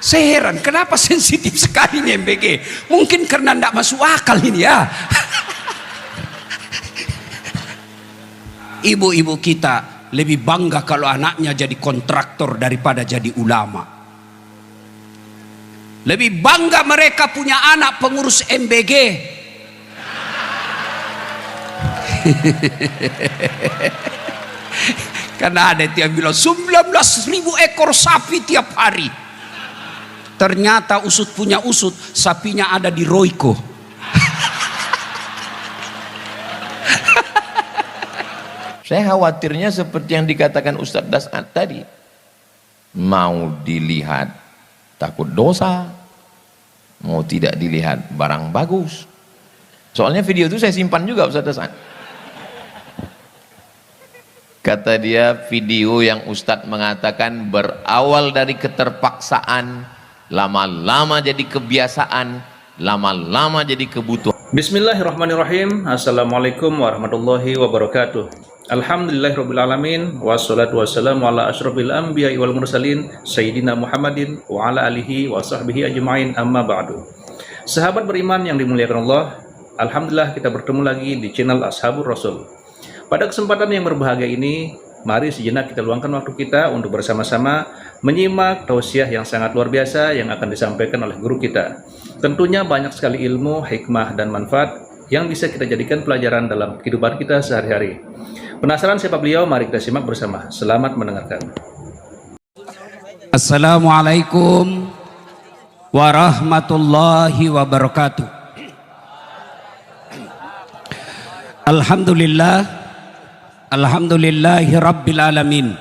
Saya heran kenapa sensitif sekali nih MBG. Mungkin karena tidak masuk akal ini ya. Ibu-ibu kita lebih bangga kalau anaknya jadi kontraktor daripada jadi ulama. Lebih bangga mereka punya anak pengurus MBG. Karena ada yang bilang 19.000 ekor sapi tiap hari. Ternyata usut punya usut, sapinya ada di Royco. Saya khawatirnya seperti yang dikatakan Ustadz Das'ad tadi. Mau dilihat takut dosa, mau tidak dilihat barang bagus. Soalnya video itu saya simpan juga Ustadz Das'ad. Kata dia, video yang Ustadz mengatakan berawal dari keterpaksaan, lama-lama jadi kebiasaan, lama-lama jadi kebutuhan. Bismillahirrahmanirrahim. Assalamualaikum warahmatullahi wabarakatuh. Alhamdulillahirrabbilalamin. Wassalatu wassalamu ala ashrafil anbiya wal mursalin Sayyidina Muhammadin wa ala alihi wa sahbihi ajma'in, amma ba'du. Sahabat beriman yang dimuliakan Allah, Alhamdulillah kita bertemu lagi di channel Ashabur Rasul. Pada kesempatan yang berbahagia ini, mari sejenak kita luangkan waktu kita untuk bersama-sama menyimak tausiah yang sangat luar biasa yang akan disampaikan oleh guru kita. Tentunya banyak sekali ilmu, hikmah, dan manfaat yang bisa kita jadikan pelajaran dalam kehidupan kita sehari-hari. Penasaran siapa beliau? Mari kita simak bersama. Selamat mendengarkan. Assalamualaikum warahmatullahi wabarakatuh. Alhamdulillahi rabbil alamin.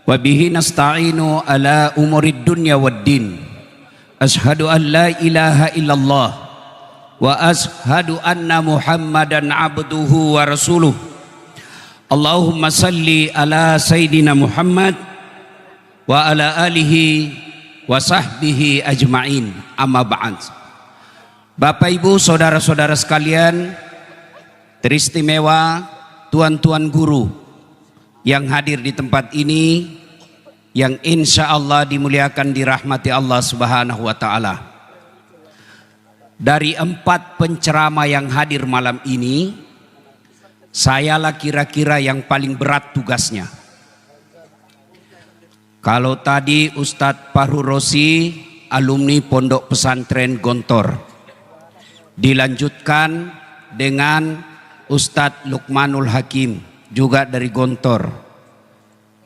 Wabihi nasta'inu ala umurid dunya waddin. Ashhadu an la ilaha illallah wa ashhadu anna Muhammadan abduhu wa rasuluh. Allahumma salli ala Sayyidina Muhammad wa ala alihi wa sahbihi ajma'in, amma ba'd. Bapak Ibu, saudara-saudara sekalian, teristimewa tuan-tuan guru yang hadir di tempat ini, yang insya Allah dimuliakan dirahmati Allah Subhanahu wa Ta'ala. Dari 4 penceramah yang hadir malam ini, sayalah kira-kira yang paling berat tugasnya. Kalau tadi Ustadz Fahru Rosi, alumni Pondok Pesantren Gontor, dilanjutkan dengan Ustadz Luqmanul Hakim, juga dari Gontor,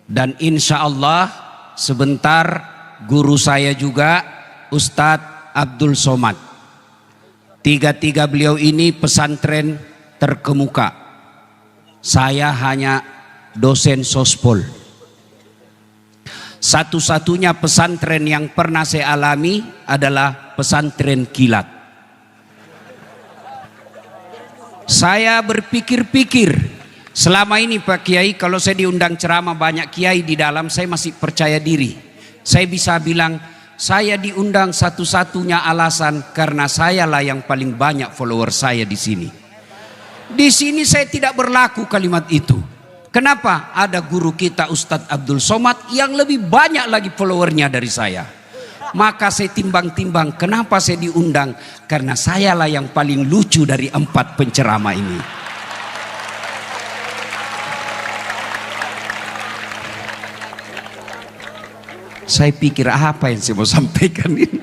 dan insya Allah sebentar guru saya juga Ustadz Abdul Somad. Tiga-tiga beliau ini pesantren terkemuka. Saya hanya dosen sospol. Satu-satunya pesantren yang pernah saya alami adalah pesantren kilat. Saya berpikir-pikir selama ini Pak Kiai, kalau saya diundang ceramah banyak kiai di dalam, saya masih percaya diri. Saya bisa bilang saya diundang satu-satunya alasan karena sayalah yang paling banyak follower saya di sini. Di sini saya tidak berlaku kalimat itu. Kenapa? Ada guru kita Ustadz Abdul Somad yang lebih banyak lagi followernya dari saya. Maka saya timbang-timbang kenapa saya diundang, karena sayalah yang paling lucu dari 4 penceramah ini. Saya pikir apa yang saya mau sampaikan ini?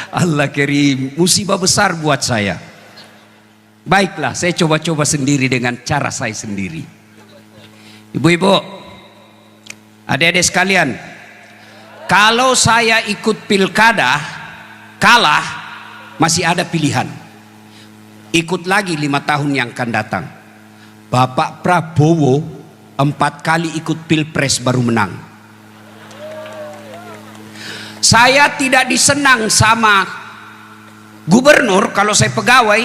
Allah Karim, musibah besar buat saya. Baiklah, saya coba-coba sendiri dengan cara saya sendiri. Ibu-ibu, adik-adik sekalian, kalau saya ikut pilkada kalah, masih ada pilihan. Ikut lagi 5 tahun yang akan datang. Bapak Prabowo 4 kali ikut pilpres baru menang. Saya tidak disenang sama gubernur. Kalau saya pegawai,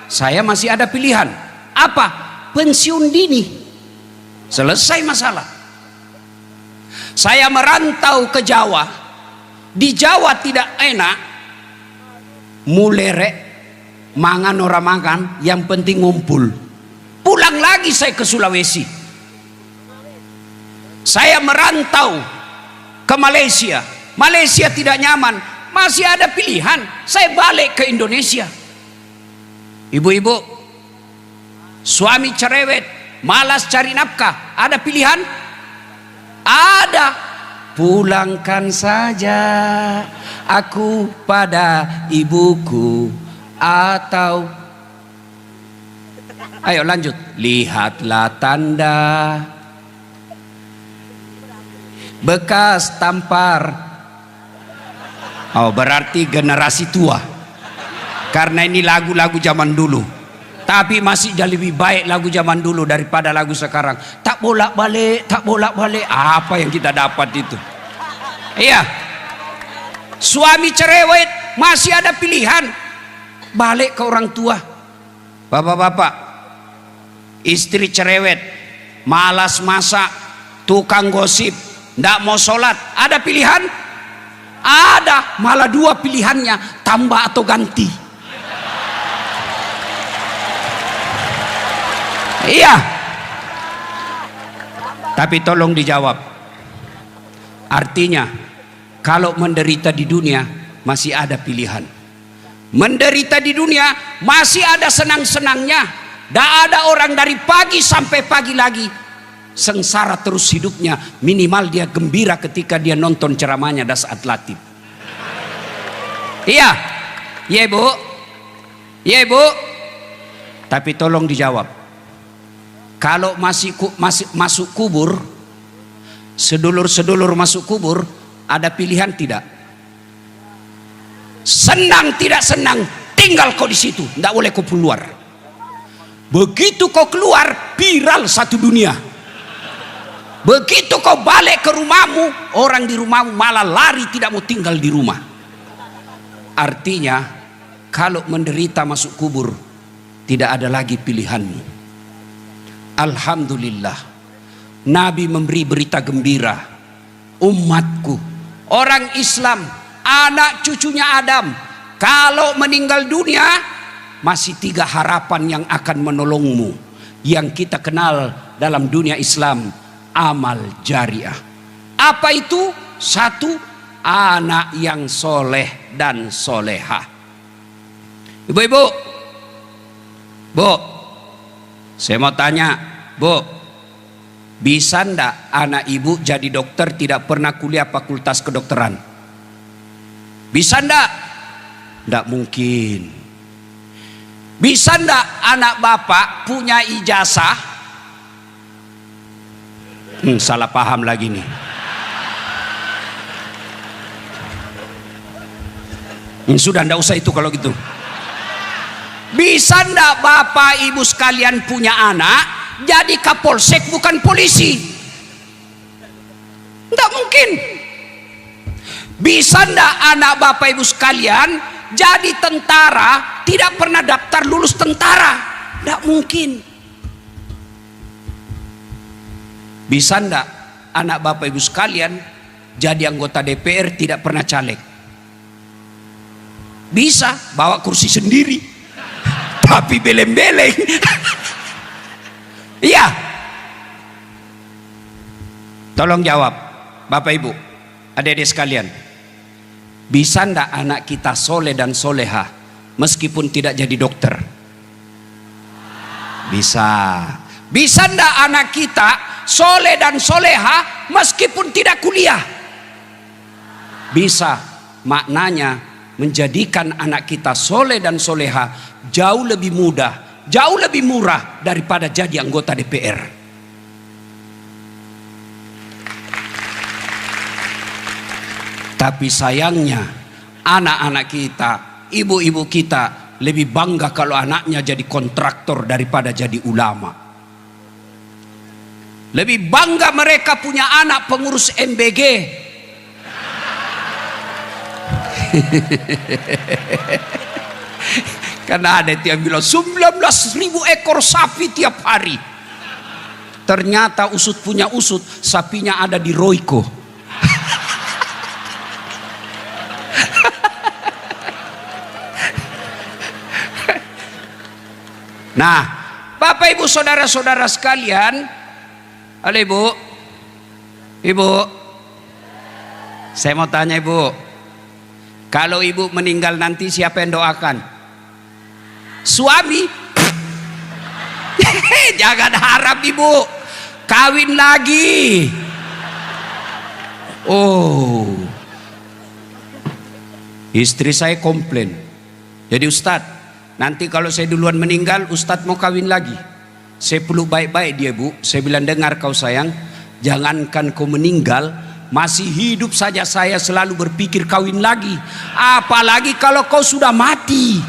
saya masih ada pilihan. Apa? Pensiun dini. Selesai masalah. Saya merantau ke Jawa. Di Jawa tidak enak. Mulerek, mangan ora makan, yang penting ngumpul. Pulang lagi saya ke Sulawesi. Saya merantau ke Malaysia. Malaysia tidak nyaman, masih ada pilihan, saya balik ke Indonesia. Ibu-ibu, suami cerewet, malas cari nafkah, ada pilihan? Ada. Pulangkan saja aku pada ibuku, atau ayo lanjut, lihatlah tanda bekas tampar. Oh, berarti generasi tua, karena ini lagu-lagu zaman dulu. Tapi masih jauh lebih baik lagu zaman dulu daripada lagu sekarang. Tak bolak-balik, tak bolak-balik. Apa yang kita dapat itu? Iya. Suami cerewet, masih ada pilihan. Balik ke orang tua. Bapak-bapak, istri cerewet, malas masak, tukang gosip, ndak mau sholat, ada pilihan? Ada, malah dua pilihannya, tambah atau ganti. Iya. Tapi tolong dijawab. Artinya, kalau menderita di dunia masih ada pilihan. Menderita di dunia masih ada senang-senangnya. Tidak ada orang dari pagi sampai pagi lagi sengsara terus hidupnya. Minimal dia gembira ketika dia nonton ceramahnya Das Atlatif. Iya. Iya bu. Iya bu. Tapi tolong dijawab. Kalau masih masuk kubur, sedulur-sedulur masuk kubur, ada pilihan tidak? Senang tidak senang, tinggal kau di situ, tidak boleh kau keluar. Begitu kau keluar, viral satu dunia. Begitu kau balik ke rumahmu, orang di rumahmu malah lari tidak mau tinggal di rumah. Artinya, kalau menderita masuk kubur, tidak ada lagi pilihanmu. Alhamdulillah, Nabi memberi berita gembira. Umatku, orang Islam, anak cucunya Adam, kalau meninggal dunia masih 3 harapan yang akan menolongmu, yang kita kenal dalam dunia Islam, amal jariah. Apa itu? 1, anak yang soleh dan solehah. Ibu-ibu, bu, saya mau tanya, bu, bisa ndak anak ibu jadi dokter tidak pernah kuliah fakultas kedokteran? Bisa ndak? Ndak mungkin. Bisa ndak anak bapak punya ijazah? Salah paham lagi nih. Sudah ndak usah itu kalau gitu. Bisa ndak bapak ibu sekalian punya anak jadi kapolsek bukan polisi? Ndak mungkin. Bisa ndak anak bapak ibu sekalian jadi tentara tidak pernah daftar lulus tentara? Ndak mungkin. Bisa ndak anak bapak ibu sekalian jadi anggota DPR tidak pernah caleg? Bisa, bawa kursi sendiri tapi beleng-beleng. Iya. Tolong jawab bapak ibu, adik-adik sekalian. Bisa ndak anak kita soleh dan soleha meskipun tidak jadi dokter? Bisa. Bisa ndak anak kita soleh dan soleha meskipun tidak kuliah? Bisa. Maknanya menjadikan anak kita soleh dan soleha jauh lebih mudah, jauh lebih murah daripada jadi anggota DPR. Tapi sayangnya anak-anak kita, ibu-ibu kita lebih bangga kalau anaknya jadi kontraktor daripada jadi ulama. Lebih bangga mereka punya anak pengurus MBG. Karena ada yang bilang 19.000 ekor sapi tiap hari. Ternyata usut punya usut, sapinya ada di Royco. Nah, Bapak Ibu saudara-saudara sekalian, halo Ibu, Ibu, Saya mau tanya ibu, kalau ibu meninggal nanti siapa yang doakan? Suami? Jangan harap ibu kawin lagi. Oh, istri saya komplain. Jadi Ustadz, nanti kalau saya duluan meninggal, Ustadz mau kawin lagi. Saya peluk baik-baik dia bu. Saya bilang, dengar kau sayang, jangankan kau meninggal, masih hidup saja saya selalu berpikir kawin lagi. Apalagi kalau kau sudah mati.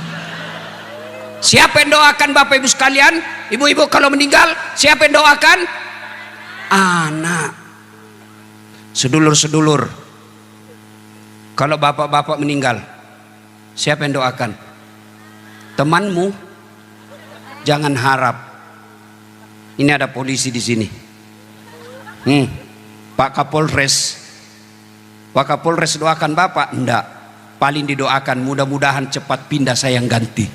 Siapa yang doakan Bapak Ibu sekalian? Ibu-ibu kalau meninggal, siapa yang doakan? Anak. Sedulur-sedulur, kalau bapak-bapak meninggal, siapa yang doakan? Temanmu. Jangan harap. Ini ada polisi di sini. Pak Kapolres. Pak Kapolres doakan bapak? Enggak. Paling didoakan mudah-mudahan cepat pindah saya yang ganti.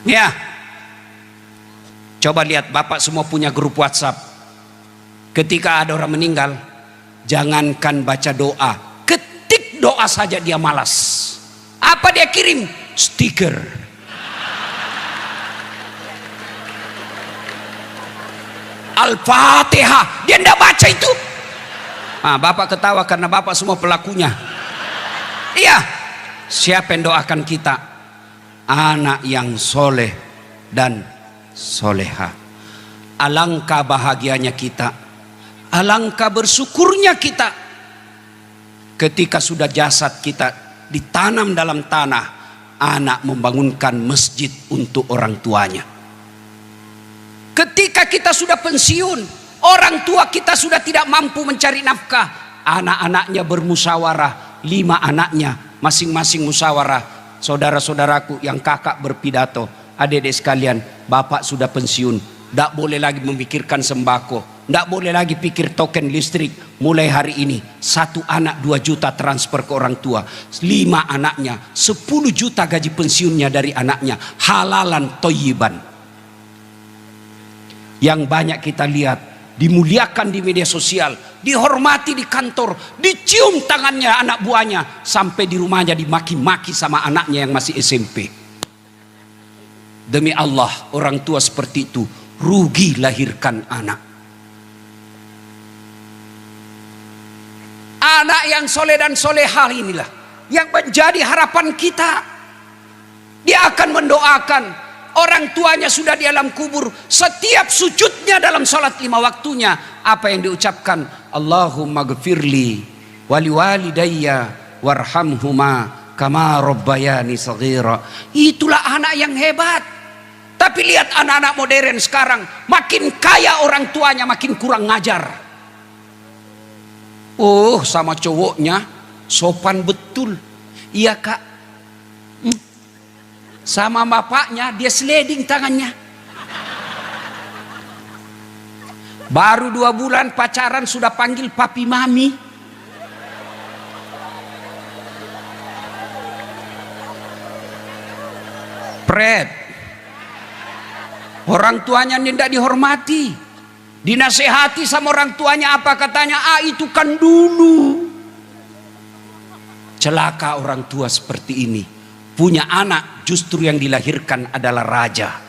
Ya. Coba lihat, bapak semua punya grup WhatsApp. Ketika ada orang meninggal, jangankan baca doa, ketik doa saja dia malas. Apa dia kirim? Stiker. Al-Fatihah. Dia tidak baca itu. Bapak ketawa karena bapak semua pelakunya. Iya. Siapa yang doakan kita? Anak yang soleh dan soleha. Alangkah bahagianya kita. Alangkah bersyukurnya kita ketika sudah jasad kita ditanam dalam tanah, anak membangunkan masjid untuk orang tuanya. Ketika kita sudah pensiun, orang tua kita sudah tidak mampu mencari nafkah, anak-anaknya bermusyawarah, 5 anaknya masing-masing musyawarah. Saudara-saudaraku yang kakak berpidato, adik-adik sekalian, bapak sudah pensiun, tidak boleh lagi memikirkan sembako, tidak boleh lagi pikir token listrik. Mulai hari ini 1 anak 2 juta transfer ke orang tua, 5 anaknya 10 juta gaji pensiunnya dari anaknya, halalan thayyiban. Yang banyak kita lihat dimuliakan di media sosial, dihormati di kantor, dicium tangannya anak buahnya, sampai di rumahnya dimaki-maki sama anaknya yang masih SMP. Demi Allah, orang tua seperti itu rugi lahirkan anak. Anak yang soleh dan solehah inilah yang menjadi harapan kita. Dia akan mendoakan orang tuanya sudah di alam kubur, setiap sujudnya dalam salat 5 waktunya, apa yang diucapkan? Allahumma gfirli wali walidayya warhamhuma kama rabbayani saghira. Itulah anak yang hebat. Tapi lihat anak-anak modern sekarang, makin kaya orang tuanya makin kurang ngajar. Oh, sama cowoknya sopan betul. Iya kak. Sama bapaknya dia sliding tangannya. Baru 2 bulan pacaran sudah panggil papi mami. Pret. Orang tuanya tidak dihormati. Dinasehati sama orang tuanya, apa katanya? Itu kan dulu. Celaka orang tua seperti ini. Punya anak justru yang dilahirkan adalah raja.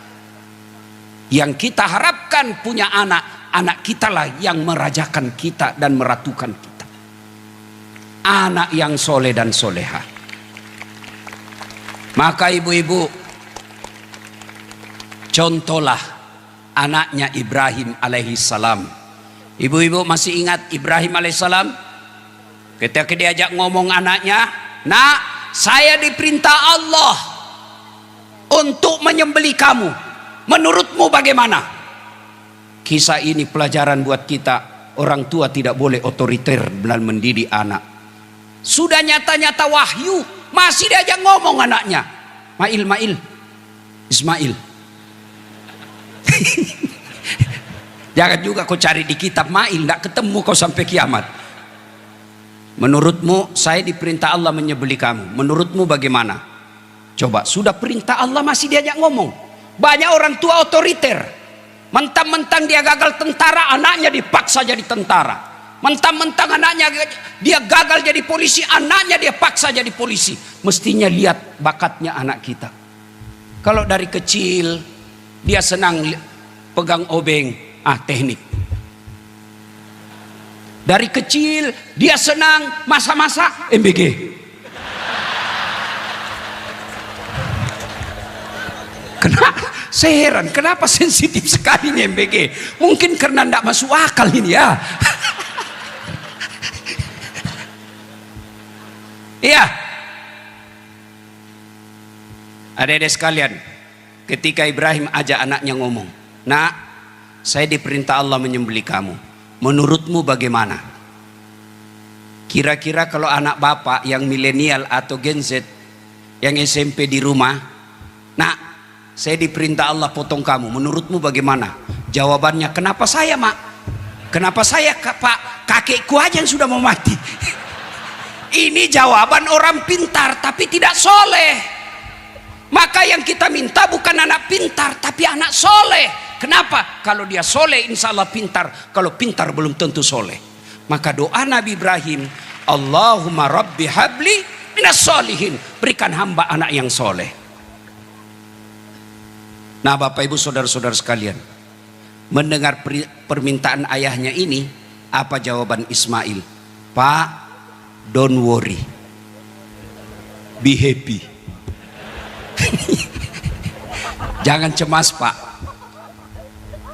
Yang kita harapkan punya anak, anak kita lah yang merajakan kita dan meratukan kita. Anak yang soleh dan soleha. Maka ibu-ibu, contohlah anaknya Ibrahim alaihissalam. Ibu-ibu masih ingat Ibrahim alaihissalam? Ketika diajak ngomong anaknya, nak, saya diperintah Allah untuk menyembelih kamu. Menurutmu bagaimana? Kisah ini pelajaran buat kita. Orang tua tidak boleh otoriter dalam mendidik anak. Sudah nyata-nyata wahyu, masih diajak ngomong anaknya. Mail, Ismail. Jangan juga kau cari di kitab Mail, tidak ketemu kau sampai kiamat. Menurutmu saya diperintah Allah menyembelih kamu, menurutmu bagaimana? Coba, sudah perintah Allah masih diajak ngomong. Banyak orang tua otoriter, mentang-mentang dia gagal tentara, anaknya dipaksa jadi tentara. Mentang-mentang anaknya dia gagal jadi polisi, anaknya dia paksa jadi polisi. Mestinya lihat bakatnya anak kita. Kalau dari kecil dia senang pegang obeng, teknik. Dari kecil dia senang masak-masak, MBG. Kenapa? Saya heran, kenapa sensitif sekali nih MBG? Mungkin karena tidak masuk akal ini ya. Iya. Adik-adik sekalian, ketika Ibrahim ajak anaknya ngomong, "Nak, saya diperintah Allah menyembelih kamu. Menurutmu bagaimana?" Kira-kira kalau anak bapak yang milenial atau Gen Z, yang SMP di rumah, "Nak, saya diperintah Allah potong kamu. Menurutmu bagaimana?" Jawabannya, "Kenapa saya, Mak? Kenapa saya, Pak? Kakekku aja yang sudah mau mati." Ini jawaban orang pintar tapi tidak soleh. Maka yang kita minta bukan anak pintar tapi anak soleh. Kenapa? Kalau dia soleh insya Allah pintar. Kalau pintar belum tentu soleh. Maka doa Nabi Ibrahim, Allahumma rabbi habli minas solihin. Berikan hamba anak yang soleh. Nah Bapak Ibu saudara-saudara sekalian, mendengar permintaan ayahnya ini, apa jawaban Ismail? "Pak, don't worry, be happy." Jangan cemas Pak,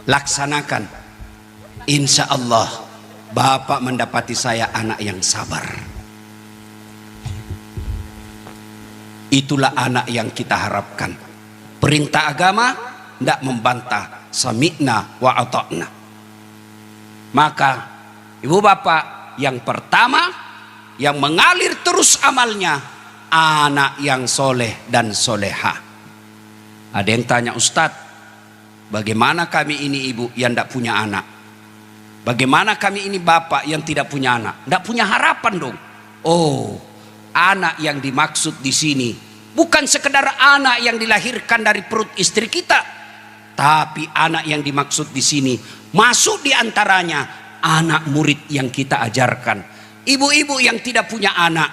laksanakan. Insya Allah Bapak mendapati saya anak yang sabar. Itulah anak yang kita harapkan. Perintah agama tidak membantah, sami'na wa ata'na. Maka ibu bapak, yang pertama yang mengalir terus amalnya, anak yang soleh dan soleha. Ada yang tanya, "Ustadz, bagaimana kami ini ibu yang tidak punya anak? Bagaimana kami ini bapak yang tidak punya anak? Tidak punya harapan dong." Oh, anak yang dimaksud di sini bukan sekedar anak yang dilahirkan dari perut istri kita, tapi anak yang dimaksud di sini masuk di antaranya anak murid yang kita ajarkan. Ibu-ibu yang tidak punya anak,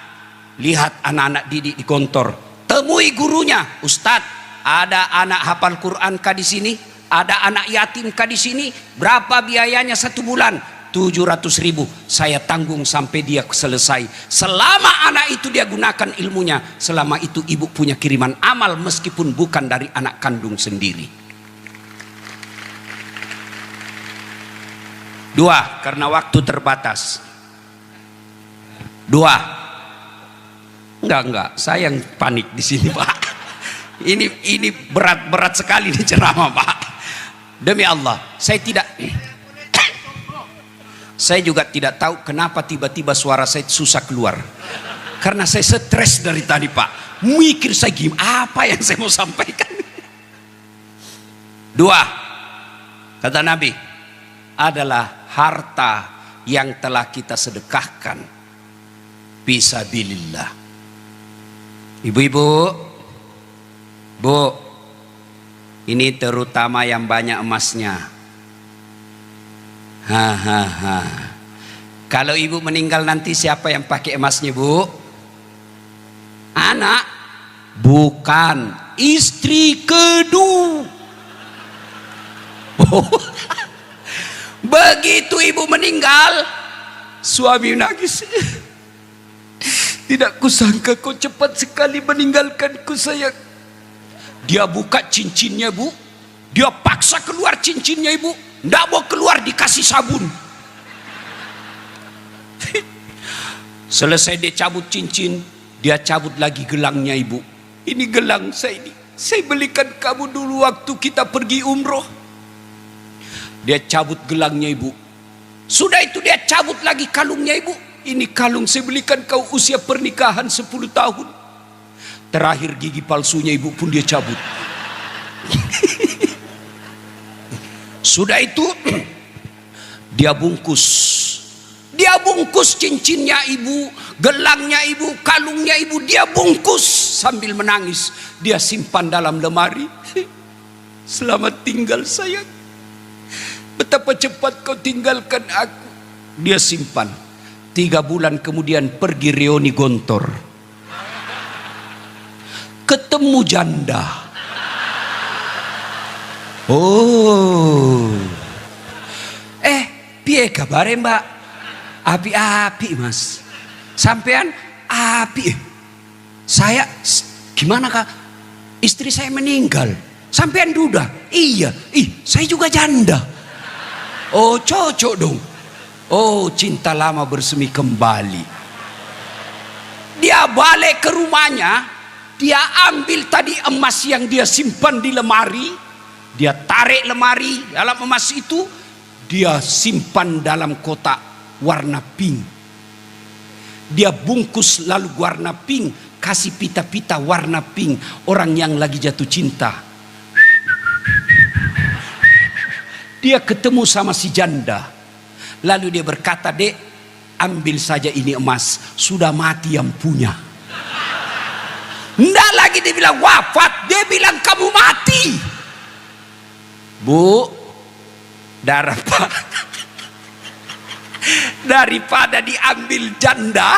lihat anak-anak didik di kantor, temui gurunya, "Ustadz, ada anak hafal Quran kah di sini? Ada anak yatim kah di sini? Berapa biayanya 1 bulan?" 700.000 saya tanggung sampai dia selesai. Selama anak itu dia gunakan ilmunya, selama itu ibu punya kiriman amal meskipun bukan dari anak kandung sendiri. 2, karena waktu terbatas. 2, enggak, saya yang panik di sini Pak. Ini berat sekali nih ceramah Pak. Demi Allah, saya juga tidak tahu kenapa tiba-tiba suara saya susah keluar. Karena saya stres dari tadi Pak. Mikir saya gimana, apa yang saya mau sampaikan. 2, kata Nabi, adalah harta yang telah kita sedekahkan fisabilillah. Ibu-ibu, Bu, ini terutama yang banyak emasnya. Kalau ibu meninggal nanti siapa yang pakai emasnya Bu? Anak? Bukan, istri kedua. Begitu ibu meninggal, suami nangis. "Tidak kusangka kau cepat sekali meninggalkanku sayang." Dia buka cincinnya Bu, dia paksa keluar cincinnya Ibu. Tidak mau keluar, dikasih sabun. Selesai dia cabut cincin, dia cabut lagi gelangnya Ibu. "Ini gelang saya ini, saya belikan kamu dulu waktu kita pergi umroh." Dia cabut gelangnya Ibu. Sudah itu dia cabut lagi kalungnya Ibu. "Ini kalung saya belikan kau usia pernikahan 10 tahun. Terakhir gigi palsunya Ibu pun dia cabut. Sudah itu dia bungkus cincinnya Ibu, gelangnya Ibu, kalungnya Ibu, dia bungkus sambil menangis. Dia simpan dalam lemari. "Selamat tinggal sayang. Betapa cepat kau tinggalkan aku. Dia simpan. 3 bulan kemudian pergi reuni Gontor. Ketemu janda. Oh. Piye kabare mbak? Api-api mas. Sampean api. Saya gimana kak? Istri saya meninggal. Sampean duda? Iya. Saya juga janda. Oh cocok dong. Oh cinta lama bersemi kembali. Dia balik ke rumahnya. Dia ambil tadi emas yang dia simpan di lemari. Dia tarik lemari dalam emas itu. Dia simpan dalam kotak warna pink. Dia bungkus lalu warna pink. Kasih pita-pita warna pink. Orang yang lagi jatuh cinta. Dia ketemu sama si janda. Lalu dia berkata, dek, ambil saja ini emas. Sudah mati yang punya. Nggak lagi dia bilang wafat. Dia bilang kamu mati. Bu, daripada diambil janda,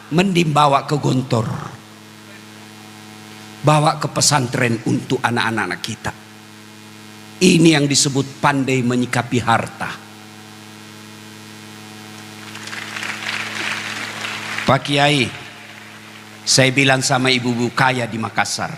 mending bawa ke Gontor, bawa ke pesantren untuk anak-anak kita. Ini yang disebut pandai menyikapi harta. Pak Kiai, saya bilang sama ibu-ibu kaya di Makassar,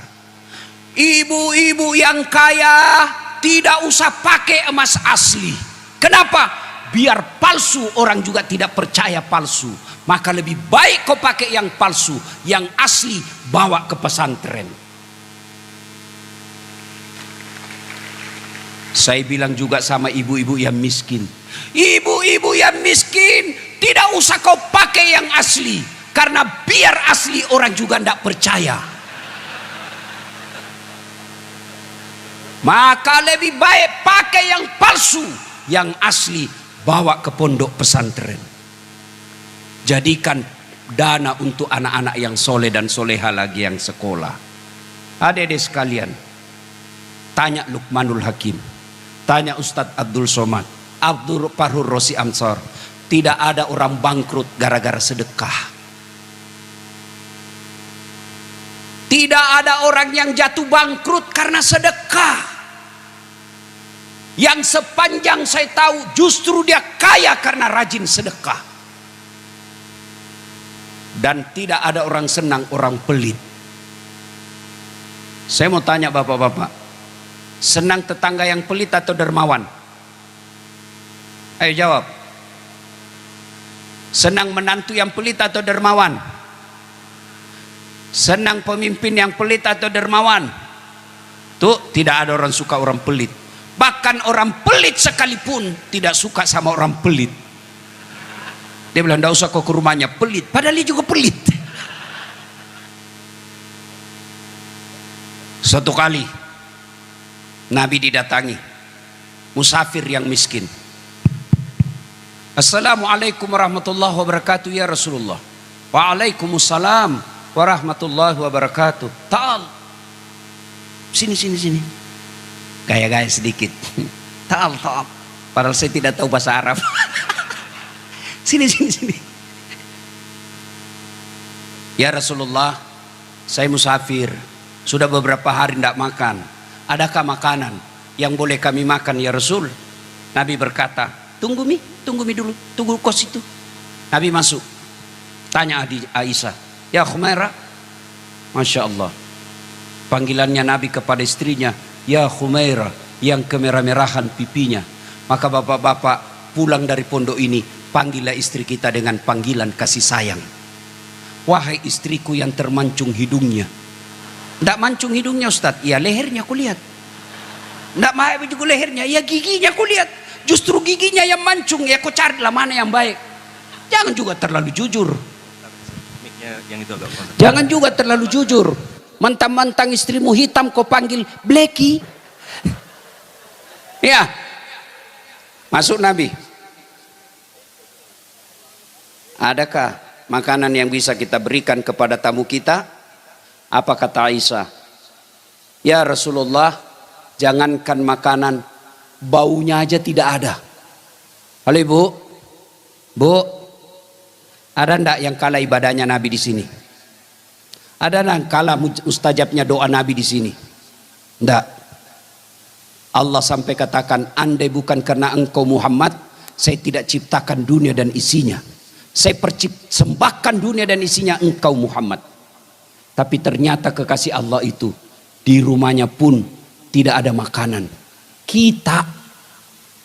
ibu-ibu yang kaya tidak usah pakai emas asli. Kenapa? Biar palsu orang juga tidak percaya palsu. Maka lebih baik kau pakai yang palsu, yang asli bawa ke pesantren. Saya bilang juga sama ibu-ibu yang miskin. Ibu-ibu yang miskin tidak usah kau pakai yang asli. Karena biar asli orang juga tidak percaya. Maka lebih baik pakai yang palsu, yang asli bawa ke pondok pesantren. Jadikan dana untuk anak-anak yang soleh dan soleha lagi yang sekolah. Adik-adik sekalian, tanya Luqmanul Hakim, tanya Ustadz Abdul Somad, Abdul Farhur Rosi Amsar. Tidak ada orang bangkrut gara-gara sedekah. Tidak ada orang yang jatuh bangkrut karena sedekah. Yang sepanjang saya tahu justru dia kaya karena rajin sedekah. Dan tidak ada orang senang orang pelit. Saya mau tanya bapak-bapak, senang tetangga yang pelit atau dermawan? Ayo jawab. Senang menantu yang pelit atau dermawan? Senang pemimpin yang pelit atau dermawan? Tuh, tidak ada orang suka orang pelit. Bahkan orang pelit sekalipun tidak suka sama orang pelit. Dia bilang, tidak usah kau ke rumahnya, pelit. Padahal dia juga pelit. Suatu kali Nabi didatangi musafir yang miskin. Assalamualaikum warahmatullahi wabarakatuh ya Rasulullah. Waalaikumsalam warahmatullahi wabarakatuh. Ta'al. Sini. Gaya-gaya sedikit. Ta'al. Padahal saya tidak tahu bahasa Arab. Sini. Ya Rasulullah, saya musafir. Sudah beberapa hari tidak makan. Adakah makanan yang boleh kami makan ya Rasul? Nabi berkata, tunggu mi dulu. Tunggu kos itu. Nabi masuk. Tanya Aisyah, ya Khumairah. Masya Allah. Panggilannya Nabi kepada istrinya, ya Khumairah, yang kemerah-merahan pipinya. Maka bapak-bapak pulang dari pondok ini, panggillah istri kita dengan panggilan kasih sayang. Wahai istriku yang termancung hidungnya. Tidak mancung hidungnya Ustaz, ya lehernya aku lihat. Tidak mau juga lehernya, ya giginya aku lihat. Justru giginya yang mancung, ya aku carilah mana yang baik. Jangan juga terlalu jujur. Jangan juga terlalu jujur. Mentang-mentang istrimu hitam kau panggil Blacky. Ya. Masuk Nabi. Adakah makanan yang bisa kita berikan kepada tamu kita? Apa kata Aisyah? Ya Rasulullah, jangankan makanan, baunya aja tidak ada. Halo ibu, Bu, ada ndak yang kalah ibadahnya Nabi di sini? Ada ndak kalah mustajabnya doa Nabi di sini? Ndak. Allah sampai katakan, andai bukan karena engkau Muhammad, saya tidak ciptakan dunia dan isinya. Saya persembahkan dunia dan isinya engkau Muhammad. Tapi ternyata kekasih Allah itu di rumahnya pun tidak ada makanan. Kita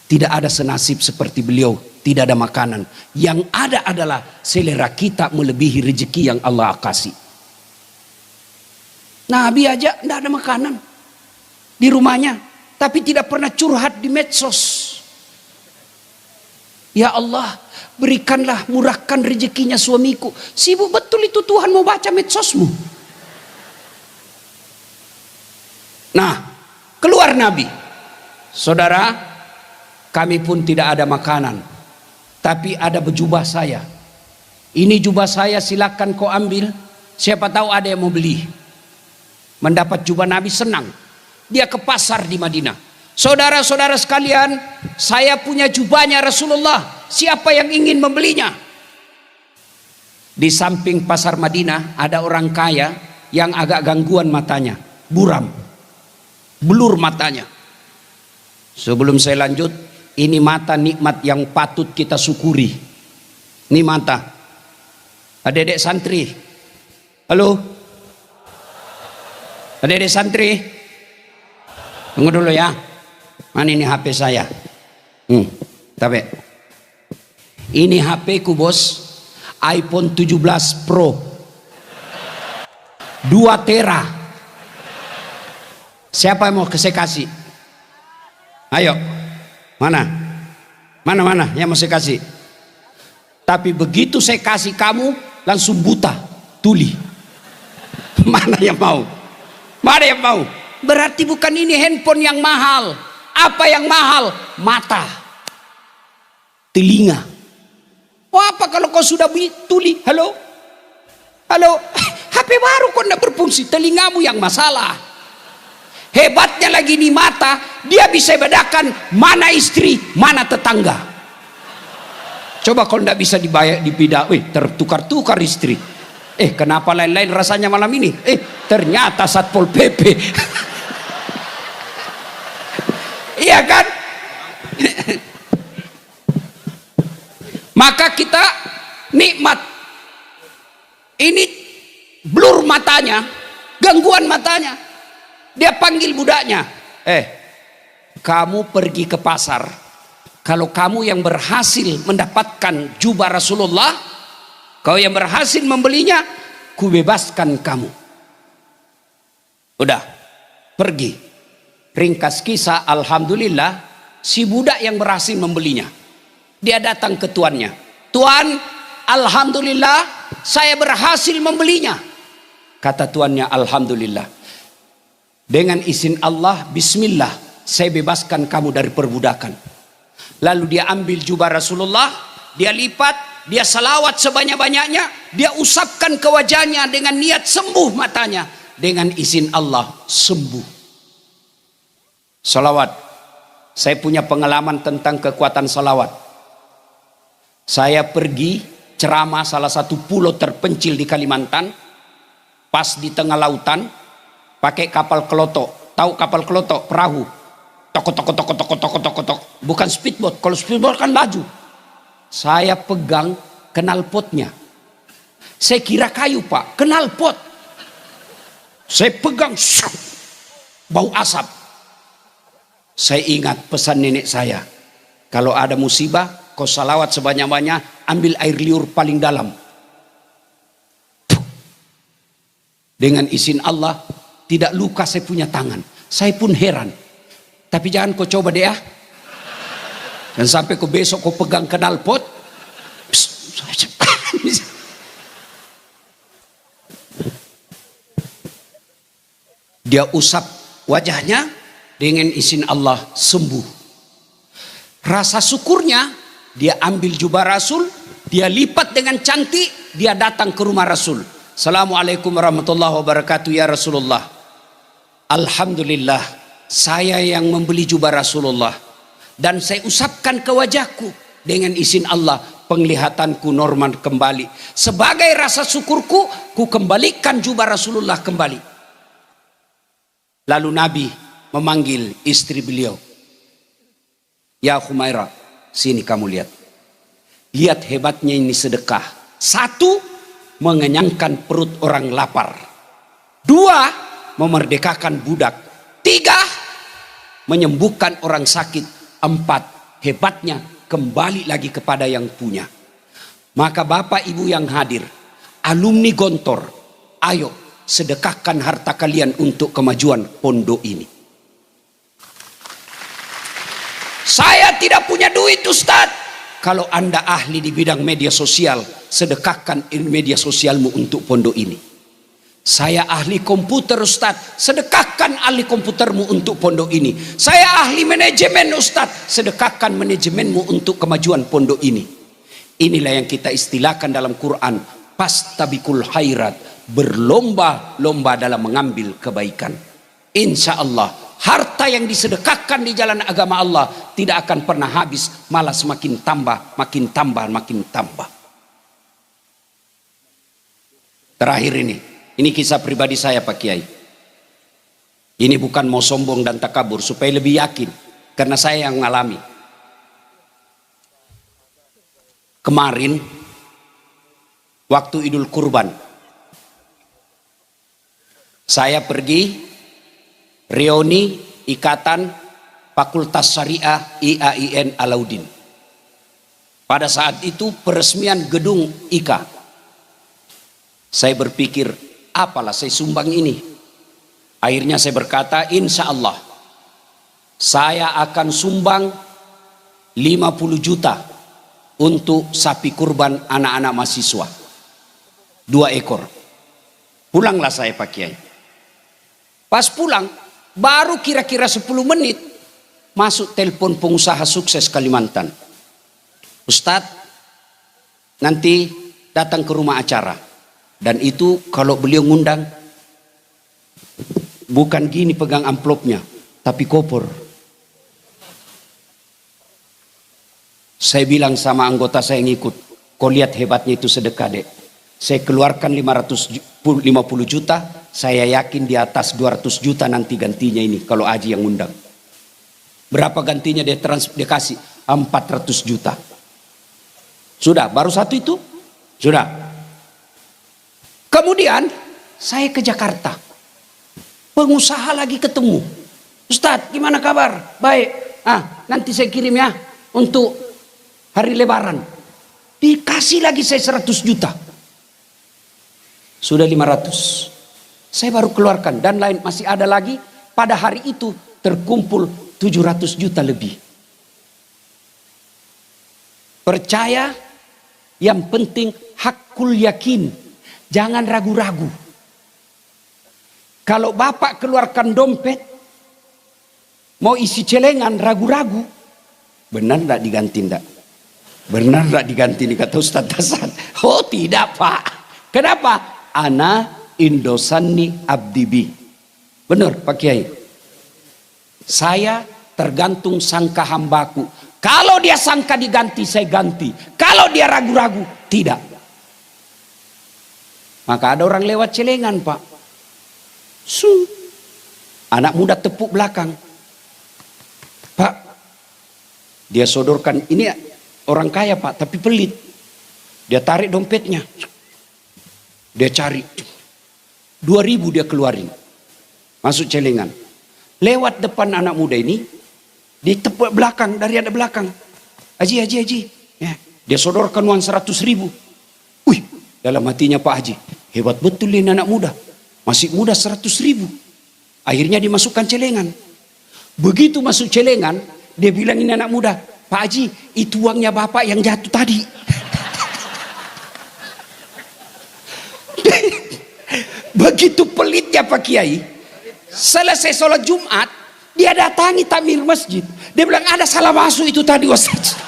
tidak ada senasib seperti beliau, tidak ada makanan. Yang ada adalah selera kita melebihi rezeki yang Allah kasih. Nabi aja tidak ada makanan di rumahnya, tapi tidak pernah curhat di medsos. Ya Allah, berikanlah, murahkan rezekinya suamiku. Sibuk betul itu Tuhan mau baca medsosmu. Nah, keluar Nabi. Saudara, kami pun tidak ada makanan, tapi ada jubah saya. Ini jubah saya, silakan kau ambil. Siapa tahu ada yang mau beli. Mendapat jubah Nabi senang. Dia ke pasar di Madinah. Saudara-saudara sekalian, saya punya jubahnya Rasulullah. Siapa yang ingin membelinya? Di samping pasar Madinah ada orang kaya yang agak gangguan matanya, buram, blur matanya. Sebelum saya lanjut, ini mata nikmat yang patut kita syukuri. Ini mata. Adik-adik santri. Halo? Adik-adik santri? Tunggu dulu ya. Mana ini HP saya? Tapi ini HP ku bos, iPhone 17 Pro 2 tera. Siapa yang mau saya kasih? Ayo, mana yang mau saya kasih? Tapi begitu saya kasih kamu langsung buta, tuli. Mana yang mau? Mana yang mau? Berarti bukan ini handphone yang mahal. Apa yang mahal? Mata, telinga. Oh, apa kalau kau sudah tuli? Halo? HP baru kau tidak berfungsi, telingamu yang masalah. Hebatnya lagi nih mata, dia bisa bedakan mana istri, mana tetangga. Coba kalau tidak bisa dibedakan, tertukar-tukar istri. Kenapa lain-lain rasanya malam ini? Ternyata Satpol PP. Iya kan? Maka kita nikmat. Ini blur matanya, gangguan matanya. Dia panggil budaknya, kamu pergi ke pasar. Kalau kamu yang berhasil mendapatkan jubah Rasulullah, kau yang berhasil membelinya, ku bebaskan kamu. Udah, pergi. Ringkas kisah, alhamdulillah, si budak yang berhasil membelinya. Dia datang ke tuannya. Tuan, alhamdulillah, saya berhasil membelinya. Kata tuannya, alhamdulillah. Dengan izin Allah, bismillah, saya bebaskan kamu dari perbudakan. Lalu dia ambil jubah Rasulullah, dia lipat, dia salawat sebanyak-banyaknya, dia usapkan ke wajahnya dengan niat sembuh matanya. Dengan izin Allah, sembuh. Salawat. Saya punya pengalaman tentang kekuatan salawat. Saya pergi ceramah salah satu pulau terpencil di Kalimantan, pas di tengah lautan, pakai kapal kelotok. Tahu kapal kelotok, perahu. Tok. Bukan speedboat. Kalau speedboat kan laju. Saya pegang knalpotnya. Saya kira kayu pak, knalpot. Saya pegang, bau asap. Saya ingat pesan nenek saya. Kalau ada musibah, kau salawat sebanyak-banyak, ambil air liur paling dalam. Dengan izin Allah, tidak luka saya punya tangan. Saya pun heran. Tapi jangan kau coba deh ya. Dan sampai kau besok kau pegang knalpot. Dia usap wajahnya, dengan izin Allah sembuh. Rasa syukurnya, dia ambil jubah Rasul, dia lipat dengan cantik, dia datang ke rumah Rasul. Assalamualaikum warahmatullahi wabarakatuh ya Rasulullah. Alhamdulillah, saya yang membeli jubah Rasulullah. Dan saya usapkan ke wajahku. Dengan izin Allah, penglihatanku normal kembali. Sebagai rasa syukurku, ku kembalikan jubah Rasulullah kembali. Lalu Nabi memanggil istri beliau. Ya Humairah, sini kamu lihat. Lihat hebatnya ini sedekah. Satu, mengenyangkan perut orang lapar. Dua, memerdekakan budak. Tiga, menyembuhkan orang sakit. Empat, hebatnya kembali lagi kepada yang punya. Maka bapak ibu yang hadir, alumni Gontor, ayo sedekahkan harta kalian untuk kemajuan pondok ini. Saya tidak punya duit Ustadz. Kalau anda ahli di bidang media sosial, sedekahkan media sosialmu untuk pondok ini. Saya ahli komputer Ustadz, sedekahkan ahli komputermu untuk pondok ini. Saya ahli manajemen Ustadz, sedekahkan manajemenmu untuk kemajuan pondok ini. Inilah yang kita istilahkan dalam Quran, pastabikul khairat, berlomba-lomba dalam mengambil kebaikan. Insya Allah harta yang disedekahkan di jalan agama Allah tidak akan pernah habis, malah semakin tambah, makin tambah, makin tambah. Terakhir ini kisah pribadi saya Pak Kiai. Ini bukan mau sombong dan takabur, supaya lebih yakin, karena saya yang mengalami. Kemarin waktu Idul Kurban, saya pergi reuni Ikatan Fakultas Syariah IAIN Alauddin. Pada saat itu peresmian gedung IKA. Saya berpikir, apalah saya sumbang ini. Akhirnya saya berkata, insya Allah saya akan sumbang 50 juta untuk sapi kurban anak-anak mahasiswa. 2 ekor. Pulanglah saya Pak Kiai. Pas pulang, baru kira-kira 10 menit, masuk telepon pengusaha sukses Kalimantan. Ustadz, nanti datang ke rumah acara. Dan itu kalau beliau ngundang, bukan gini pegang amplopnya, tapi koper. Saya bilang sama anggota saya yang ikut, kau lihat hebatnya itu sedekah dek. Saya keluarkan 550 juta, saya yakin di atas 200 juta nanti gantinya ini kalau Aji yang undang. Berapa gantinya dia kasih? 400 juta. Sudah, baru satu itu? Sudah. Kemudian saya ke Jakarta. Pengusaha lagi ketemu. Ustadz, gimana kabar? Baik. Nanti saya kirim ya untuk hari Lebaran. Dikasih lagi saya 100 juta. Sudah 500. Saya baru keluarkan dan lain masih ada lagi. Pada hari itu terkumpul 700 juta lebih. Percaya, yang penting hakul yakin. Jangan ragu-ragu. Kalau bapak keluarkan dompet, mau isi celengan ragu-ragu, benar tidak diganti tidak? Benar tidak diganti nih kata Ustaz Hasan? Oh tidak Pak. Kenapa? Ana indosani abdibi. Benar Pak Kiai. Saya tergantung sangka hambaku. Kalau dia sangka diganti, saya ganti. Kalau dia ragu-ragu, tidak. Maka ada orang lewat celengan Pak. Anak muda tepuk belakang. Pak, dia sodorkan, ini orang kaya Pak, tapi pelit. Dia tarik dompetnya. Dia cari. 2.000 dia keluarin. Masuk celengan. Lewat depan anak muda ini, ditepuk belakang, dari ada belakang. Haji. Ya, dia sodorkan uang 100.000. Wih, dalam hatinya Pak Haji, hebat betul ini anak muda. Masih muda 100.000. Akhirnya dimasukkan celengan. Begitu masuk celengan, dia bilang ini anak muda, Pak Haji, itu uangnya bapak yang jatuh tadi. Begitu pelitnya Pak Kiai. Selesai sholat Jumat, dia datangi takmir masjid. Dia bilang ada salah masuk itu tadi Ustaz.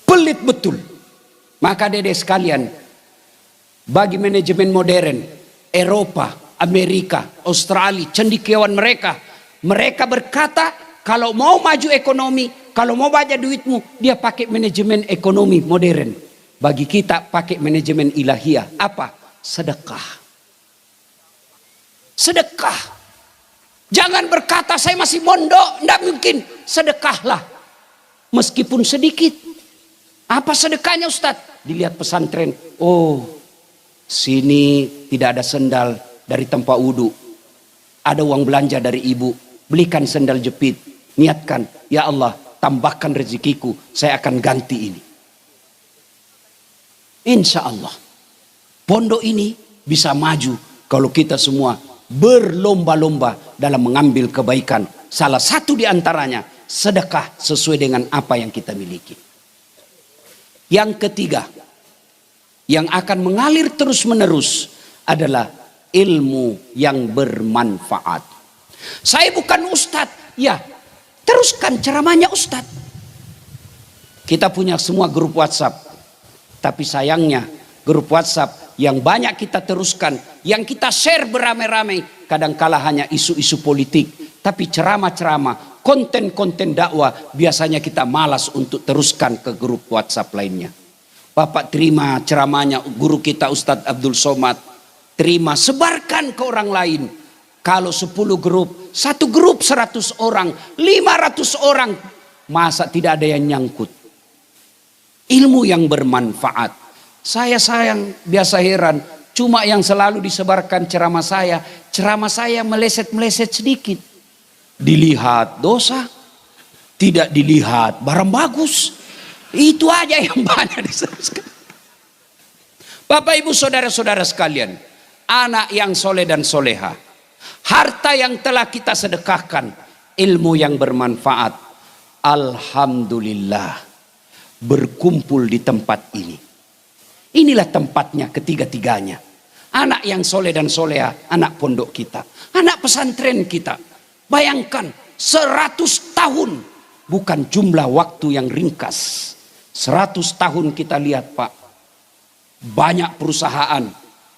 Pelit betul. Maka dedek sekalian, bagi manajemen modern Eropa, Amerika, Australia, cendekiawan mereka Mereka berkata kalau mau maju ekonomi, kalau mau banyak duitmu, dia pakai manajemen ekonomi modern. Bagi kita pakai manajemen ilahiyah. Apa? Sedekah. Sedekah. Jangan berkata saya masih mondok, tidak mungkin. Sedekahlah. Meskipun sedikit. Apa sedekahnya Ustadz? Dilihat pesantren. Oh, sini tidak ada sendal dari tempat wudhu. Ada uang belanja dari ibu. Belikan sendal jepit. Niatkan, ya Allah, tambahkan rezekiku. Saya akan ganti ini. Insya Allah. Pondok ini bisa maju kalau kita semua berlomba-lomba dalam mengambil kebaikan. Salah satu di antaranya sedekah sesuai dengan apa yang kita miliki. Yang ketiga, yang akan mengalir terus-menerus adalah ilmu yang bermanfaat. Saya bukan ustadz, ya teruskan ceramahnya ustadz. Kita punya semua grup WhatsApp, tapi sayangnya grup WhatsApp yang banyak kita teruskan, yang kita share beramai-ramai, kadangkala hanya isu-isu politik. Tapi ceramah-ceramah, konten-konten dakwah, biasanya kita malas untuk teruskan ke grup WhatsApp lainnya. Bapak terima ceramahnya guru kita Ustadz Abdul Somad. Terima, sebarkan ke orang lain. Kalau 10 grup, satu grup 100 orang, 500 orang. Masa tidak ada yang nyangkut? Ilmu yang bermanfaat. Saya sayang, biasa heran. Cuma yang selalu disebarkan ceramah saya meleset-meleset sedikit. Dilihat dosa, tidak dilihat barang bagus. Itu aja yang banyak disebarkan. Bapak ibu saudara-saudara sekalian, anak yang soleh dan soleha, harta yang telah kita sedekahkan, ilmu yang bermanfaat, alhamdulillah berkumpul di tempat ini. Inilah tempatnya ketiga-tiganya. Anak yang soleh dan soleha, anak pondok kita, anak pesantren kita. Bayangkan 100 tahun, bukan jumlah waktu yang ringkas. 100 tahun kita lihat Pak, banyak perusahaan,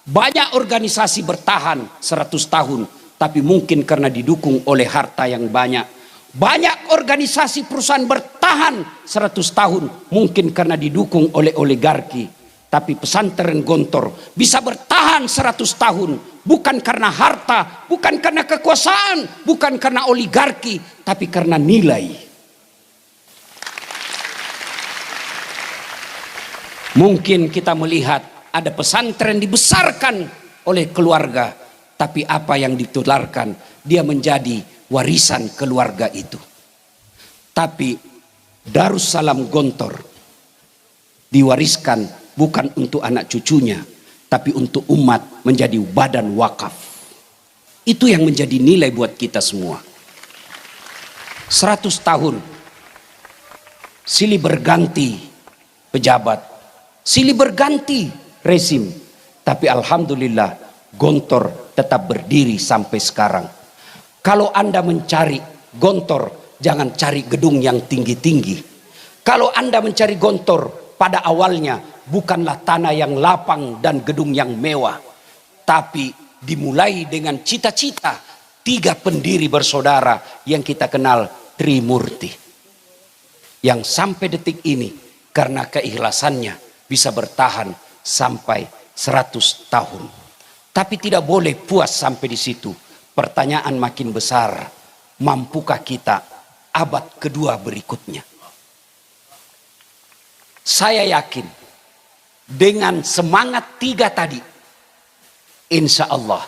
banyak organisasi bertahan 100 tahun. Tapi mungkin karena didukung oleh harta yang banyak. Banyak organisasi perusahaan bertahan 100 tahun. Mungkin karena didukung oleh oligarki. Tapi pesantren Gontor bisa bertahan 100 tahun. Bukan karena harta, bukan karena kekuasaan, bukan karena oligarki. Tapi karena nilai. Mungkin kita melihat ada pesantren dibesarkan oleh keluarga. Tapi apa yang ditularkan, dia menjadi warisan keluarga itu. Tapi Darussalam Gontor diwariskan bukan untuk anak cucunya, tapi untuk umat, menjadi badan wakaf. Itu yang menjadi nilai buat kita semua. 100 tahun silih berganti pejabat, silih berganti rezim, tapi alhamdulillah Gontor tetap berdiri sampai sekarang. Kalau Anda mencari Gontor, jangan cari gedung yang tinggi-tinggi. Kalau Anda mencari Gontor, pada awalnya bukanlah tanah yang lapang dan gedung yang mewah, tapi dimulai dengan cita-cita 3 pendiri bersaudara yang kita kenal Trimurti, yang sampai detik ini karena keikhlasannya bisa bertahan sampai 100 tahun. Tapi tidak boleh puas sampai di situ. Pertanyaan makin besar, mampukah kita abad kedua berikutnya? Saya yakin dengan semangat 3 tadi, insya Allah,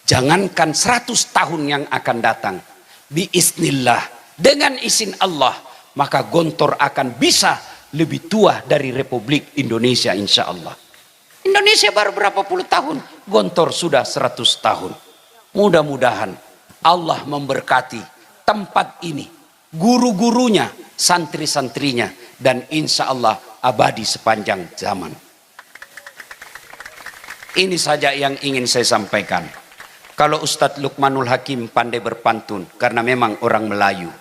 jangankan 100 tahun yang akan datang, biiznillah, dengan izin Allah, maka Gontor akan bisa lebih tua dari Republik Indonesia insya Allah. Indonesia baru berapa puluh tahun, Gontor sudah 100 tahun. Mudah-mudahan Allah memberkati tempat ini, guru-gurunya, santri-santrinya, dan insya Allah abadi sepanjang zaman. Ini saja yang ingin saya sampaikan. Kalau Ustadz Luqmanul Hakim pandai berpantun, karena memang orang Melayu.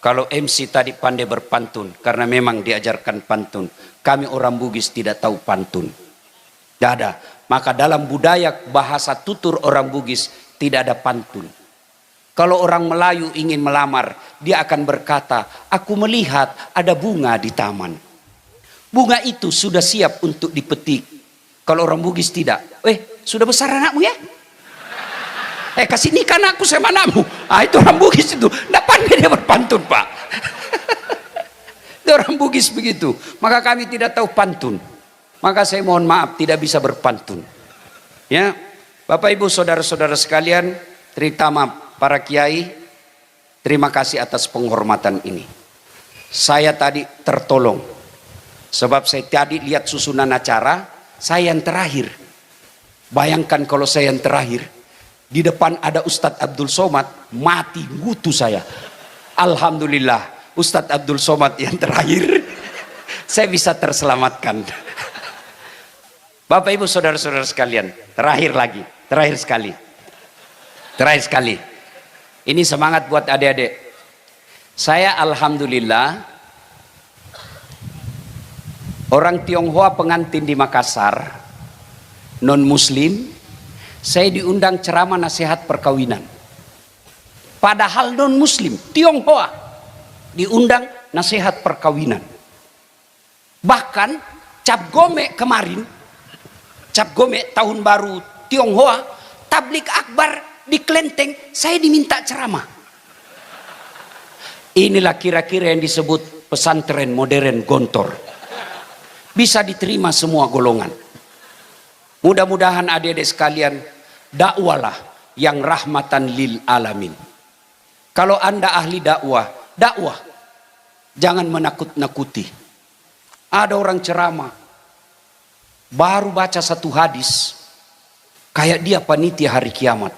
Kalau MC tadi pandai berpantun, karena memang diajarkan pantun. Kami orang Bugis tidak tahu pantun. Tidak ada. Maka dalam budaya bahasa tutur orang Bugis tidak ada pantun. Kalau orang Melayu ingin melamar, dia akan berkata, aku melihat ada bunga di taman. Bunga itu sudah siap untuk dipetik. Kalau orang Bugis tidak. Sudah besar anakmu ya? Kasih nikah anakku sama anakmu. Itu orang Bugis itu. Tidak pandai dia berpantun, Pak. Itu orang Bugis begitu. Maka kami tidak tahu pantun. Maka saya mohon maaf tidak bisa berpantun. Ya, Bapak Ibu saudara-saudara sekalian, terutama para kiai, terima kasih atas penghormatan ini. Saya tadi tertolong. Sebab saya tadi lihat susunan acara, saya yang terakhir. Bayangkan kalau saya yang terakhir. Di depan ada Ustadz Abdul Somad, mati ngutu saya. Alhamdulillah, Ustadz Abdul Somad yang terakhir. Saya bisa terselamatkan. Bapak Ibu saudara-saudara sekalian, terakhir sekali. Ini semangat buat adik-adik. Saya alhamdulillah orang Tionghoa pengantin di Makassar, non muslim, saya diundang ceramah nasihat perkawinan. Padahal non muslim, Tionghoa diundang nasihat perkawinan. Bahkan Cap Gome kemarin, Cap Gome tahun baru Tionghoa, tablik akbar di Klenteng, saya diminta ceramah. Inilah kira-kira yang disebut pesantren modern Gontor. Bisa diterima semua golongan. Mudah-mudahan adik-adik sekalian, dakwalah yang rahmatan lil alamin. Kalau Anda ahli dakwah, jangan menakut-nakuti. Ada orang ceramah, baru baca satu hadis, kayak dia panitia hari kiamat.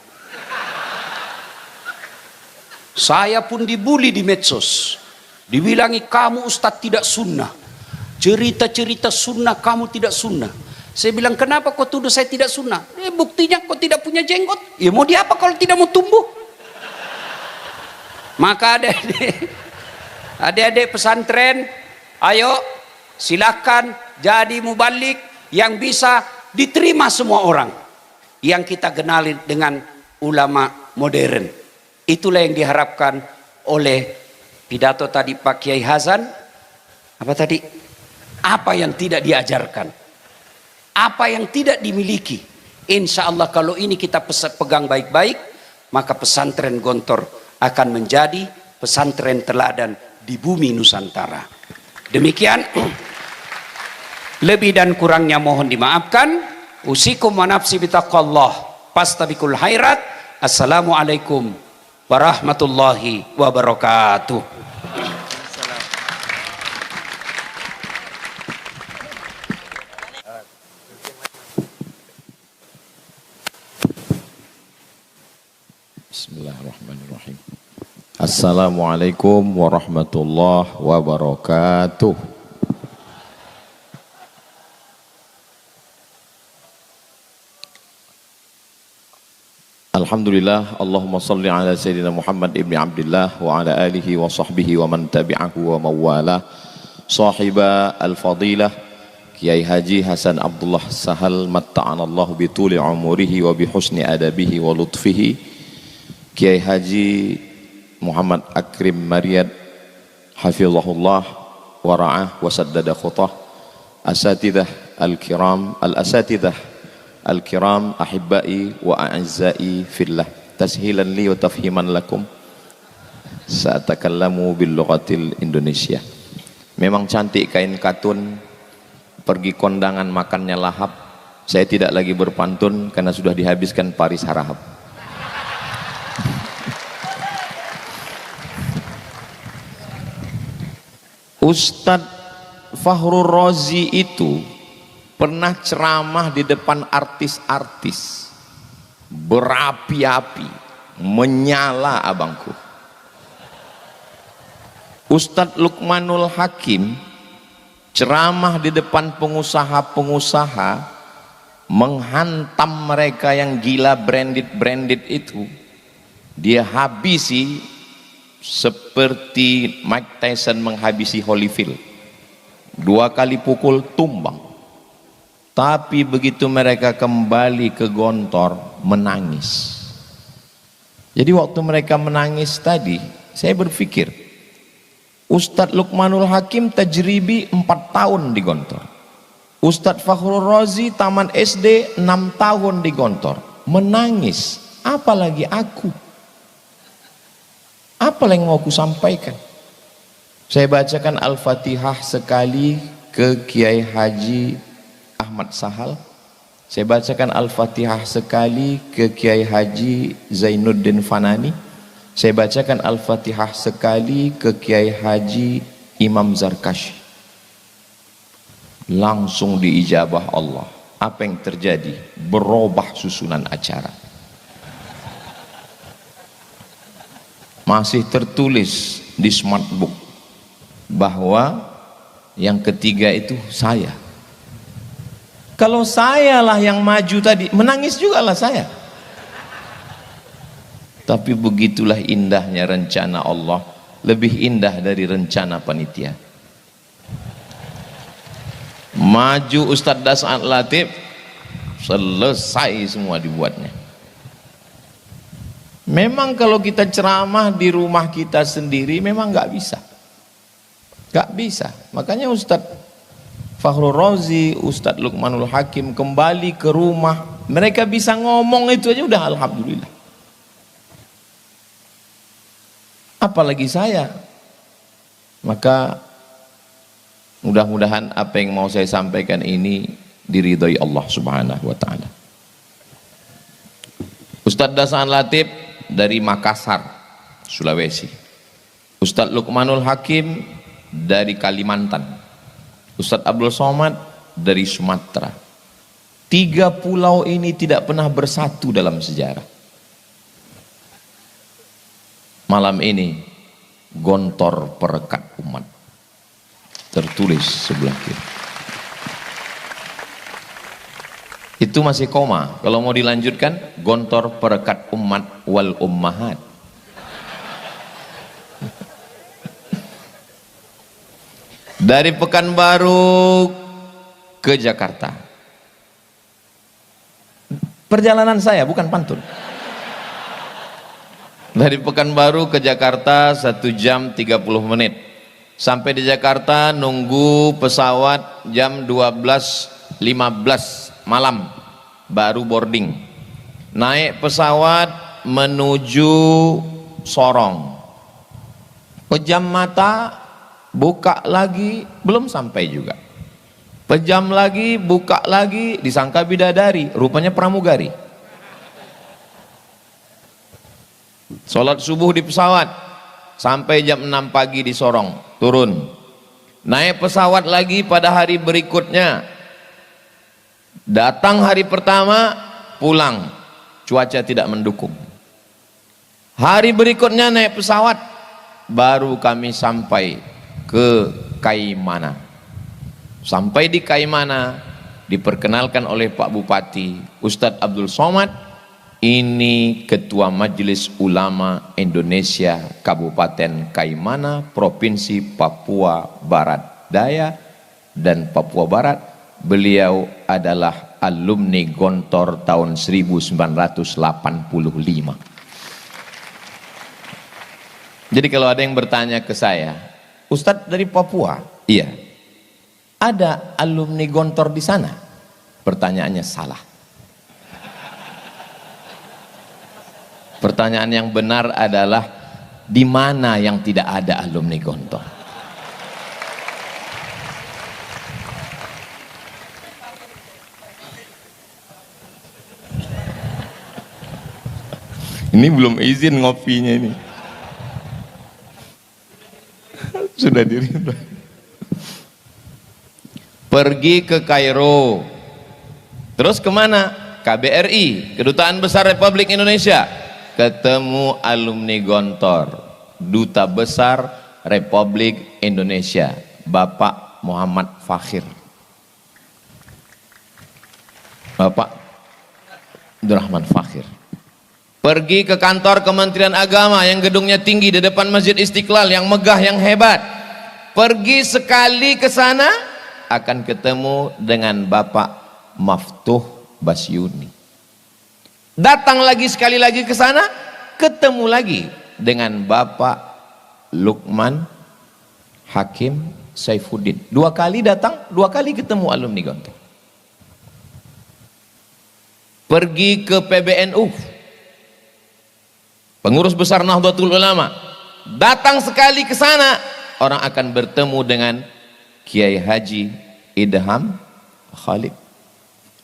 Saya pun dibully di medsos. Dibilangi kamu ustadz tidak sunnah. Cerita-cerita sunnah kamu tidak sunnah. Saya bilang kenapa kau tuduh saya tidak sunnah? Buktinya kau tidak punya jenggot. Ya mau diapa kalau tidak mau tumbuh? Maka adik-adik pesantren, ayo silakan jadi mubalik yang bisa diterima semua orang. Yang kita kenali dengan ulama modern. Itulah yang diharapkan oleh pidato tadi Pak Kiai Hasan. Apa tadi? Apa yang tidak diajarkan? Apa yang tidak dimiliki? Insya Allah kalau ini kita pegang baik-baik, maka pesantren Gontor akan menjadi pesantren teladan di bumi Nusantara. Demikian. Lebih dan kurangnya mohon dimaafkan. Usikum wa nafsi bitaqallah. Pastabikul khairat. Assalamualaikum warahmatullahi wabarakatuh. Bismillahirrahmanirrahim. Assalamualaikum warahmatullahi wabarakatuh. Alhamdulillah, Allahumma salli ala Sayyidina Muhammad ibn Abdullah wa ala alihi wa sahbihi wa man tabi'ahu wa mawala. Sahiba al-fadilah Kiai Haji Hasan Abdullah Sahal matta'anallahu bituli umurihi wa bihusni adabihi wa lutfihi. Kiai Haji Muhammad Akrim Maryad hafizahullah wa ra'ah wa saddada khutah. Asatidah al-kiram al-asatidah Al-kiram ahibbai wa a'azzai fillah, tashilan li wa tafhiman lakum, sa'atakallamu bil lughatil Indonesia. Memang cantik kain katun, pergi kondangan makannya lahap. Saya tidak lagi berpantun karena sudah dihabiskan Paris Harahap. Ustadz Fakhrul Razi itu pernah ceramah di depan artis-artis, berapi-api, menyala abangku. Ustadz Lukmanul Hakim ceramah di depan pengusaha-pengusaha, menghantam mereka yang gila branded itu. Dia habisi seperti Mike Tyson menghabisi Holyfield. 2 kali pukul tumbang. Tapi begitu mereka kembali ke Gontor, menangis. Jadi waktu mereka menangis tadi, saya berpikir, Ustadz Luqmanul Hakim tajribi 4 tahun di Gontor, Ustadz Fakhrul Razi taman SD 6 tahun di Gontor, menangis, apalagi aku, apa yang mau aku sampaikan? Saya bacakan Al-Fatihah sekali ke Kiai Haji Ahmad Sahal, saya bacakan Al-Fatihah sekali ke Kiai Haji Zainuddin Fanani, saya bacakan Al-Fatihah sekali ke Kiai Haji Imam Zarkashi. Langsung diijabah Allah. Apa yang terjadi? Berubah susunan acara. Masih tertulis di smartbook bahwa yang ketiga itu saya. Kalau sayalah yang maju tadi, menangis juga lah saya. Tapi begitulah indahnya rencana Allah, lebih indah dari rencana panitia. Maju Ustadz Das'an Latif, selesai semua dibuatnya. Memang kalau kita ceramah di rumah kita sendiri memang nggak bisa, nggak bisa. Makanya Ustadz Fakhrul Razi, Ustadz Luqmanul Hakim kembali ke rumah, mereka bisa ngomong itu aja udah alhamdulillah. Apalagi saya. Maka mudah-mudahan apa yang mau saya sampaikan ini diridhai Allah Subhanahu wa taala. Ustadz Das'an Latif dari Makassar, Sulawesi. Ustadz Luqmanul Hakim dari Kalimantan. Ustadz Abdul Somad dari Sumatera. 3 pulau ini tidak pernah bersatu dalam sejarah. Malam ini Gontor Perekat Umat tertulis sebelah kiri. Itu masih koma. Kalau mau dilanjutkan, Gontor Perekat Umat wal Ummahat. Dari Pekanbaru ke Jakarta. Perjalanan saya bukan pantun. Dari Pekanbaru ke Jakarta 1 jam 30 menit. Sampai di Jakarta nunggu pesawat jam 12.15 malam baru boarding. Naik pesawat menuju Sorong. Pejam mata, buka lagi, belum sampai juga. Pejam lagi, buka lagi, disangka bidadari, rupanya pramugari. Sholat subuh di pesawat sampai jam 6 pagi di Sorong, turun. Naik pesawat lagi pada hari berikutnya. Datang hari pertama, pulang, cuaca tidak mendukung. Hari berikutnya naik pesawat, baru kami sampai ke Kaimana. Sampai di Kaimana, diperkenalkan oleh Pak Bupati Ustadz Abdul Somad. Ini Ketua Majelis Ulama Indonesia Kabupaten Kaimana, Provinsi Papua Barat Daya dan Papua Barat. Beliau adalah alumni Gontor tahun 1985. Jadi kalau ada yang bertanya ke saya, Ustadz dari Papua? Iya. Ada alumni Gontor di sana? Pertanyaannya salah. Pertanyaan yang benar adalah di mana yang tidak ada alumni Gontor? Ini belum izin ngopinya ini. Sudah diribah. Pergi ke Kairo. Terus kemana? KBRI, Kedutaan Besar Republik Indonesia. Ketemu alumni Gontor, Duta Besar Republik Indonesia, Bapak Muhammad Fakhir. Bapak Abdurrahman Fakhir. Pergi ke kantor Kementerian Agama yang gedungnya tinggi di depan Masjid Istiqlal, yang megah, yang hebat. Pergi sekali ke sana akan ketemu dengan Bapak Maftuh Basyuni. Datang lagi sekali lagi ke sana ketemu lagi dengan Bapak Lukman Hakim Saifuddin. 2 kali datang, 2 kali ketemu alumni Gontor. Pergi ke PBNU, pengurus besar Nahdlatul Ulama, datang sekali ke sana, orang akan bertemu dengan Kiai Haji Idham Khalid.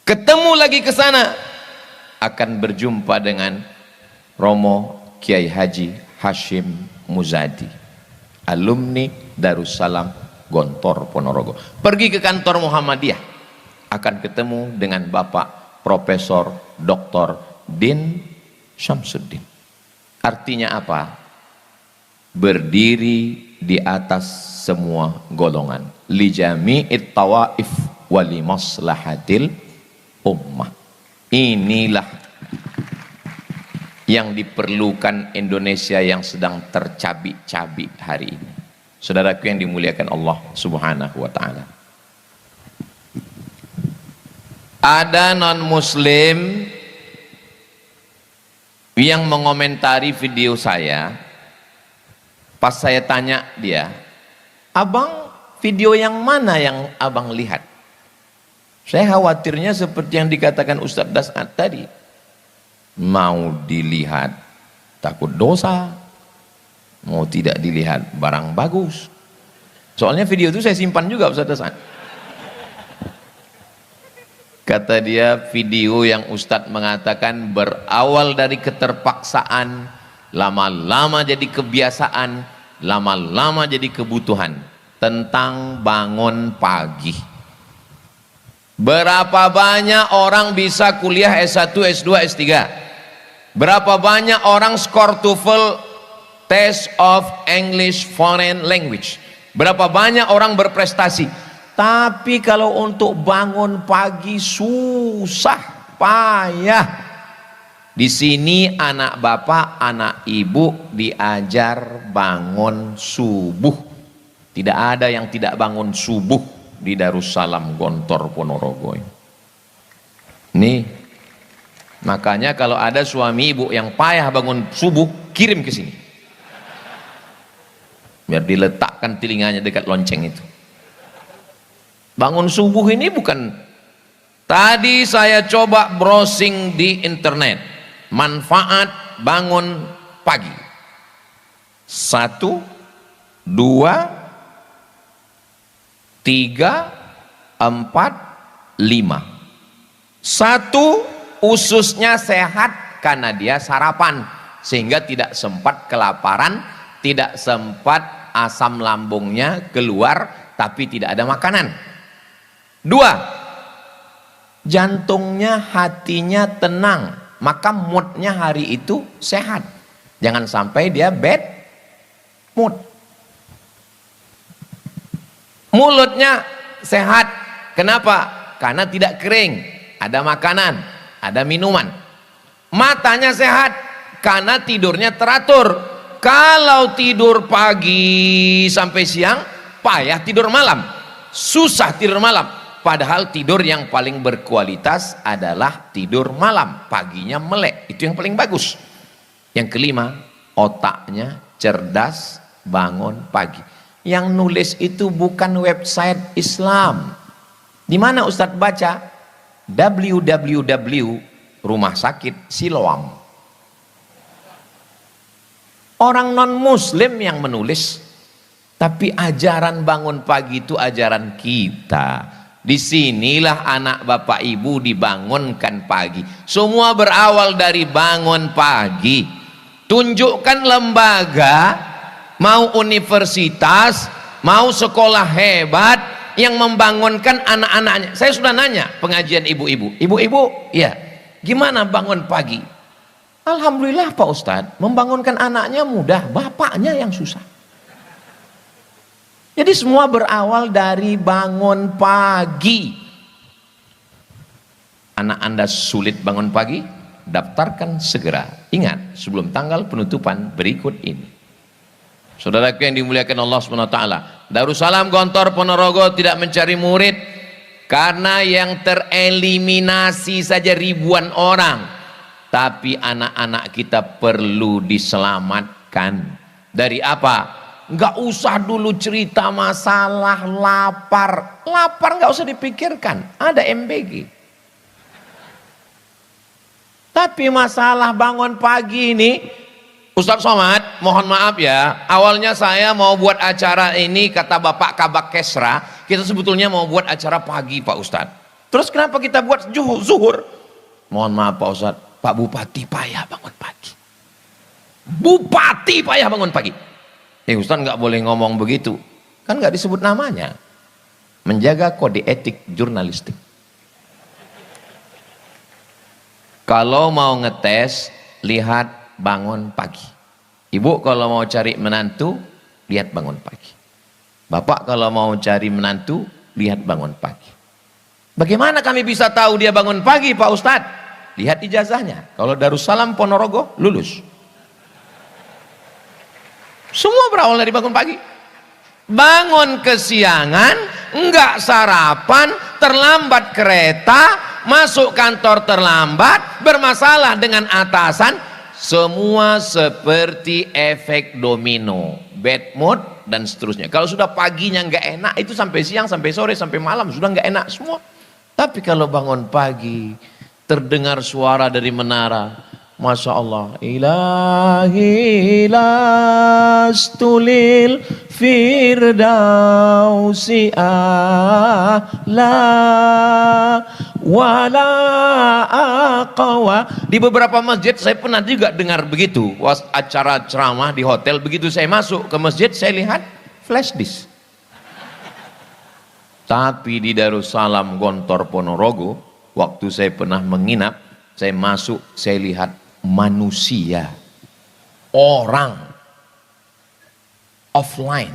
Ketemu lagi ke sana, akan berjumpa dengan Romo Kiai Haji Hashim Muzadi, alumni Darussalam Gontor Ponorogo. Pergi ke kantor Muhammadiyah, akan ketemu dengan Bapak Profesor Dr. Din Syamsuddin. Artinya apa? Berdiri di atas semua golongan, li jami'it tawaif wa li maslahatil ummah. Inilah yang diperlukan Indonesia yang sedang tercabik-cabik hari ini. Saudaraku yang dimuliakan Allah Subhanahu wa taala. Ada non-muslim yang mengomentari video saya. Pas saya tanya dia, "Abang, video yang mana yang abang lihat?" Saya khawatirnya seperti yang dikatakan Ustadz Das'ad tadi. Mau dilihat takut dosa, mau tidak dilihat barang bagus. Soalnya video itu saya simpan juga Ustadz Das'ad. Kata dia, video yang Ustadz mengatakan berawal dari keterpaksaan, lama-lama jadi kebiasaan, lama-lama jadi kebutuhan, tentang bangun pagi. Berapa banyak orang bisa kuliah S1, S2, S3? Berapa banyak orang skor TOEFL Test of English Foreign Language? Berapa banyak orang berprestasi? Tapi kalau untuk bangun pagi susah, payah. Di sini anak bapak, anak ibu diajar bangun subuh. Tidak ada yang tidak bangun subuh di Darussalam Gontor Ponorogo. Nih, makanya kalau ada suami ibu yang payah bangun subuh, kirim ke sini. Biar diletakkan telinganya dekat lonceng itu. Bangun subuh ini bukan, tadi saya coba browsing di internet, manfaat bangun pagi. 1, 2, 3, 4, 5. 1, ususnya sehat karena dia sarapan, sehingga tidak sempat kelaparan, tidak sempat asam lambungnya keluar, tapi tidak ada makanan. 2, jantungnya, hatinya tenang, maka moodnya hari itu sehat. Jangan sampai dia bad mood. Mulutnya sehat, kenapa? Karena tidak kering, ada makanan, ada minuman. Matanya sehat, karena tidurnya teratur. Kalau tidur pagi sampai siang, payah tidur malam, susah tidur malam. Padahal tidur yang paling berkualitas adalah tidur malam, paginya melek, itu yang paling bagus. Yang kelima, otaknya cerdas, bangun pagi. Yang nulis itu bukan website Islam. Di mana Ustadz baca? www Rumah Sakit Siloam. Orang non muslim yang menulis, tapi ajaran bangun pagi itu ajaran kita. Disinilah anak bapak ibu dibangunkan pagi. Semua berawal dari bangun pagi. Tunjukkan lembaga, mau universitas, mau sekolah hebat yang membangunkan anak-anaknya. Saya sudah nanya pengajian ibu-ibu. Ibu-ibu, ya, gimana bangun pagi? Alhamdulillah Pak Ustadz, membangunkan anaknya mudah, bapaknya yang susah. Jadi semua berawal dari bangun pagi. Anak Anda sulit bangun pagi, daftarkan segera. Ingat, sebelum tanggal penutupan berikut ini. Saudaraku yang dimuliakan Allah SWT, Darussalam Gontor Ponorogo tidak mencari murid karena yang tereliminasi saja ribuan orang. Tapi anak-anak kita perlu diselamatkan. Dari apa? Nggak usah dulu cerita masalah lapar. Lapar nggak usah dipikirkan. Ada MBG. Tapi masalah bangun pagi ini, Ustaz Somad, mohon maaf ya, awalnya saya mau buat acara ini, kata Bapak Kabak Kesra, kita sebetulnya mau buat acara pagi Pak Ustaz. Terus kenapa kita buat zuhur? Mohon maaf Pak Ustaz, Pak Bupati payah bangun pagi. Bupati payah bangun pagi. Ustaz nggak boleh ngomong begitu, kan nggak disebut namanya. Menjaga kode etik jurnalistik. Kalau mau ngetes, lihat bangun pagi. Ibu kalau mau cari menantu, lihat bangun pagi. Bapak kalau mau cari menantu, lihat bangun pagi. Bagaimana kami bisa tahu dia bangun pagi Pak Ustadz? Lihat ijazahnya. Kalau Darussalam Ponorogo, lulus. Semua berawal dari bangun pagi. Bangun kesiangan, enggak sarapan, terlambat kereta, masuk kantor terlambat, bermasalah dengan atasan, semua seperti efek domino, bad mood dan seterusnya. Kalau sudah paginya nggak enak, itu sampai siang, sampai sore, sampai malam sudah nggak enak semua. Tapi kalau bangun pagi, terdengar suara dari menara, Masya Allah, ilahi lastulil firdausi a'la wala aqwa. Di beberapa masjid saya pernah juga dengar begitu, acara ceramah di hotel. Begitu saya masuk ke masjid, saya lihat flash disk. Tapi di Darussalam Gontor Ponorogo, waktu saya pernah menginap, saya masuk, saya lihat manusia, orang offline.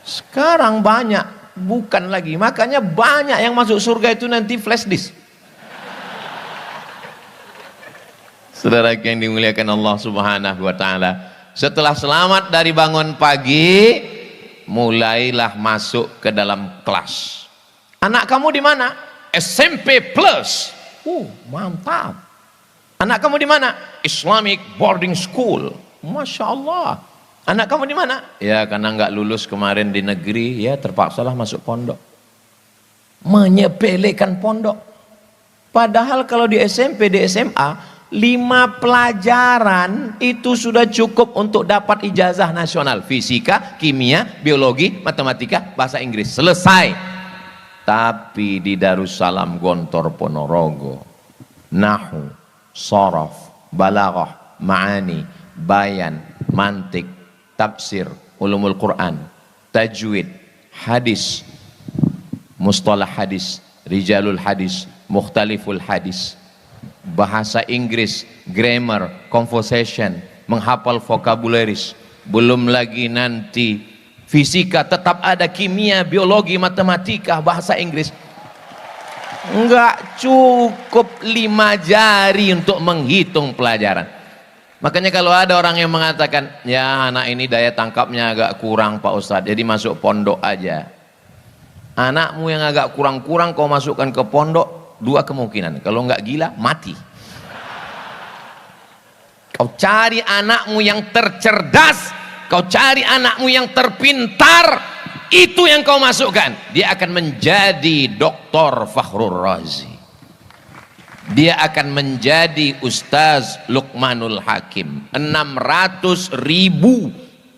Sekarang banyak, bukan lagi. Makanya banyak yang masuk surga itu nanti flash disk. Saudara yang dimuliakan Allah Subhanahu wa taala, setelah selamat dari bangun pagi, mulailah masuk ke dalam kelas. Anak kamu di mana? SMP Plus. Mantap. Anak kamu di mana? Islamic Boarding School. Masya Allah. Anak kamu di mana? Ya karena nggak lulus kemarin di negeri, ya terpaksalah masuk pondok. Menyepelekan pondok. Padahal kalau di SMP, di SMA, 5 pelajaran itu sudah cukup untuk dapat ijazah nasional. Fisika, kimia, biologi, matematika, bahasa Inggris. Selesai. Tapi di Darussalam Gontor Ponorogo, Nahu, Sharaf, Balaghah, Ma'ani, Bayan, Mantik, Tafsir, Ulumul Quran, Tajwid, Hadis, Mustalah Hadis, Rijalul Hadis, Mukhtaliful Hadis, bahasa Inggris, grammar, conversation, menghafal vocabularies, belum lagi nanti fisika, tetap ada kimia, biologi, matematika, bahasa Inggris. Enggak cukup 5 jari untuk menghitung pelajaran. Makanya kalau ada orang yang mengatakan, ya anak ini daya tangkapnya agak kurang Pak Ustadz, jadi masuk pondok aja. Anakmu yang agak kurang-kurang kau masukkan ke pondok, 2 kemungkinan. Kalau enggak gila, mati. Kau cari anakmu yang tercerdas, kau cari anakmu yang terpintar, itu yang kau masukkan. Dia akan menjadi Dr. Fakhrul Razi. Dia akan menjadi Ustaz Luqmanul Hakim. 600.000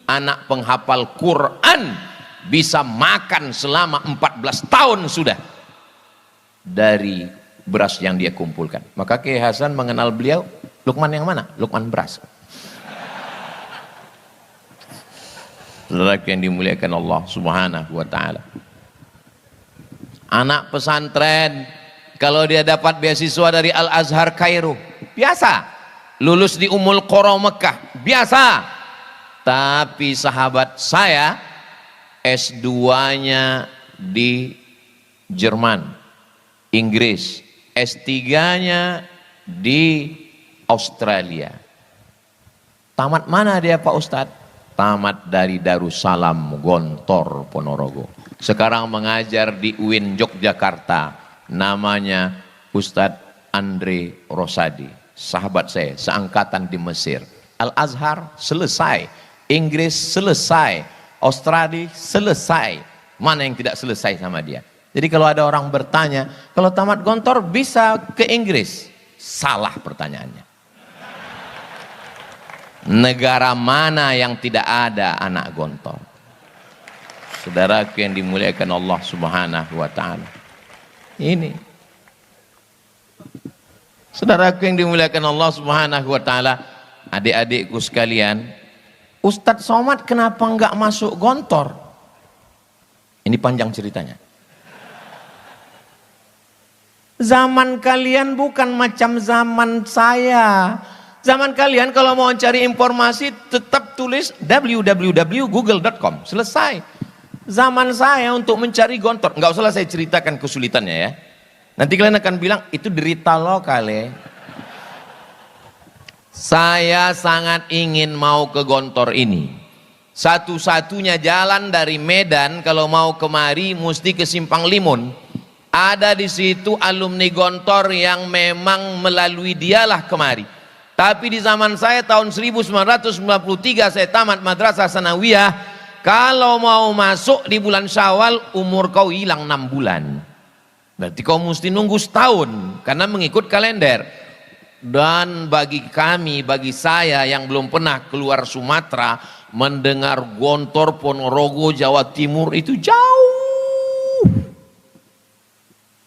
anak penghafal Quran bisa makan selama 14 tahun sudah dari beras yang dia kumpulkan. Maka Kiai Hasan mengenal beliau, Luqman yang mana? Luqman beras. Saudara yang dimuliakan Allah Subhanahu wa taala. Anak pesantren kalau dia dapat beasiswa dari Al Azhar Kairo, biasa. Lulus di Ummul Qura Mekah, biasa. Tapi sahabat saya S2-nya di Jerman, Inggris, S3-nya di Australia. Tamat mana dia Pak Ustadz? Tamat dari Darussalam Gontor Ponorogo. Sekarang mengajar di UIN Yogyakarta. Namanya Ustadz Andre Rosadi. sahabat saya seangkatan di Mesir. Al-Azhar selesai, Inggris selesai, Australia selesai. Mana yang tidak selesai sama dia? Jadi kalau ada orang bertanya, kalau tamat Gontor bisa ke Inggris? Salah pertanyaannya. Negara mana yang tidak ada anak Gontor? Saudaraku yang dimuliakan Allah Subhanahu wa taala. Ini. Saudaraku yang dimuliakan Allah Subhanahu wa taala, adik-adikku sekalian, Ustadz Somad kenapa enggak masuk Gontor? Ini panjang ceritanya. Zaman kalian bukan macam zaman saya. Zaman kalian kalau mau cari informasi tetap tulis www.google.com. Selesai. Zaman saya untuk mencari Gontor, nggak usah saya ceritakan kesulitannya ya. Nanti kalian akan bilang itu derita lokal ya. Saya sangat ingin mau ke Gontor ini. Satu-satunya jalan dari Medan kalau mau kemari mesti ke Simpang Limun. Ada di situ alumni Gontor yang memang melalui dialah kemari. Tapi di zaman saya tahun 1993 saya tamat madrasah sanawiyah. Kalau mau masuk di bulan Syawal umur kau hilang 6 bulan. Berarti kau mesti nunggu setahun karena mengikut kalender. Dan bagi kami, bagi saya yang belum pernah keluar Sumatera, mendengar Gontor, Ponorogo, Jawa Timur itu jauh.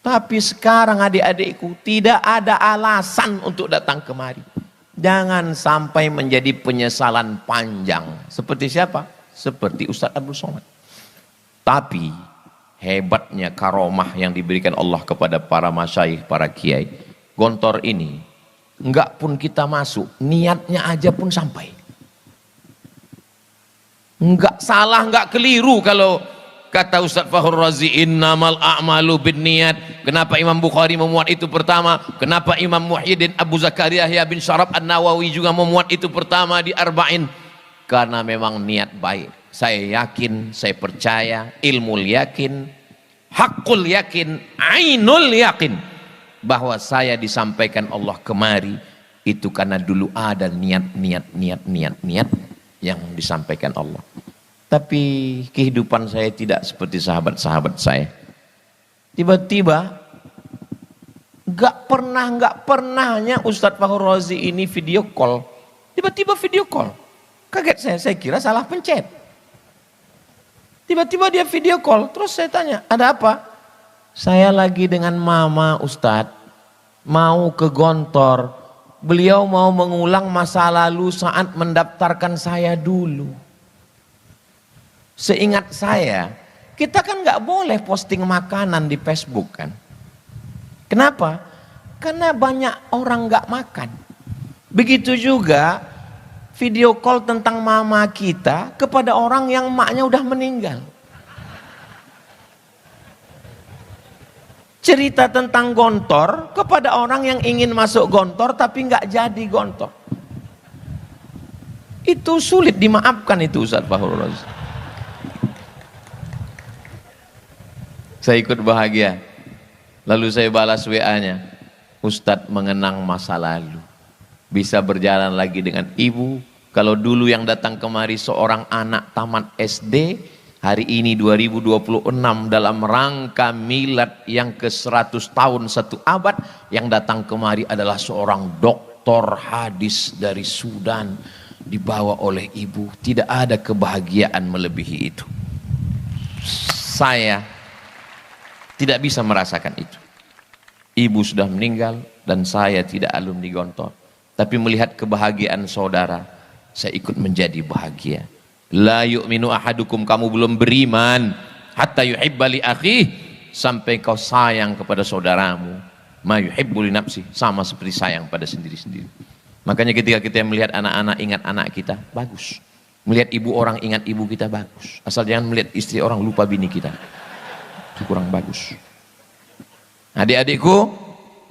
Tapi sekarang adik-adikku tidak ada alasan untuk datang kemari. Jangan sampai menjadi penyesalan panjang. Seperti siapa? Seperti Ustadz Abdul Somad. Tapi hebatnya karomah yang diberikan Allah kepada para masyayikh, para kiai. Gontor ini, enggak pun kita masuk, niatnya aja pun sampai. Enggak salah, enggak keliru kalau kata Ustaz Fakhrul Razi, innamal a'malu binniyat. Kenapa Imam Bukhari memuat itu pertama? Kenapa Imam Muhyiddin Abu Zakaria Yahya bin Syaraf An-Nawawi juga memuat itu pertama di Arba'in? Karena memang niat baik. Saya yakin, saya percaya, ilmu yakin, hakul yakin, ainul yakin, bahwa saya disampaikan Allah kemari itu karena dulu ada niat yang disampaikan Allah. Tapi kehidupan saya tidak seperti sahabat-sahabat saya. Tiba-tiba nggak pernahnya Ustadz Fakhrul Razi ini video call. Tiba-tiba video call. Kaget saya kira salah pencet. Tiba-tiba dia video call, terus saya tanya, ada apa? Saya lagi dengan mama Ustadz, mau ke Gontor. Beliau mau mengulang masa lalu saat mendaftarkan saya dulu. Seingat saya, kita kan nggak boleh posting makanan di Facebook kan? Kenapa? Karena banyak orang nggak makan. Begitu juga video call tentang mama kita kepada orang yang maknya udah meninggal. Cerita tentang Gontor kepada orang yang ingin masuk Gontor tapi nggak jadi Gontor. Itu sulit dimaafkan itu Ustadz Fakhrul Razi. Saya ikut bahagia. Lalu saya balas WA-nya. Ustadz mengenang masa lalu. Bisa berjalan lagi dengan ibu. Kalau dulu yang datang kemari seorang anak tamat SD, hari ini 2026 dalam rangka milad yang ke-100 tahun 1 abad, yang datang kemari adalah seorang doktor hadis dari Sudan, dibawa oleh ibu. Tidak ada kebahagiaan melebihi itu. Saya tidak bisa merasakan itu. Ibu sudah meninggal dan saya tidak alumni Gontor. Tapi melihat kebahagiaan saudara, saya ikut menjadi bahagia. La yu'minu ahadukum, kamu belum beriman hatta yuhibba li akhih, sampai kau sayang kepada saudaramu ma yuhibbu li nafsi, sama seperti sayang pada sendiri-sendiri. Makanya ketika kita melihat anak-anak ingat anak kita, bagus. Melihat ibu orang ingat ibu kita, bagus. Asal jangan melihat istri orang lupa bini kita. Itu kurang bagus. Adik-adikku,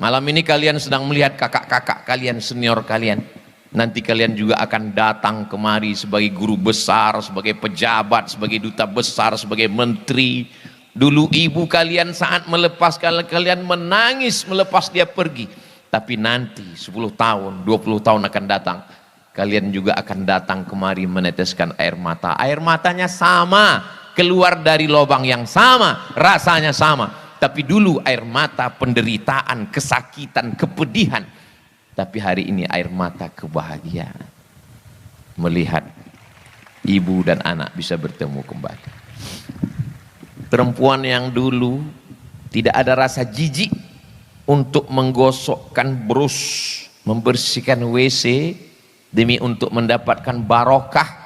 malam ini kalian sedang melihat kakak-kakak kalian, senior kalian. Nanti kalian juga akan datang kemari sebagai guru besar, sebagai pejabat, sebagai duta besar, sebagai menteri. Dulu ibu kalian saat melepaskan kalian menangis melepas dia pergi. Tapi nanti 10 tahun, 20 tahun akan datang, kalian juga akan datang kemari meneteskan air mata. Air matanya sama, keluar dari lubang yang sama, rasanya sama. Tapi dulu air mata penderitaan, kesakitan, kepedihan. Tapi hari ini air mata kebahagiaan. Melihat ibu dan anak bisa bertemu kembali. Perempuan yang dulu tidak ada rasa jijik untuk menggosokkan brus, membersihkan WC demi untuk mendapatkan barokah.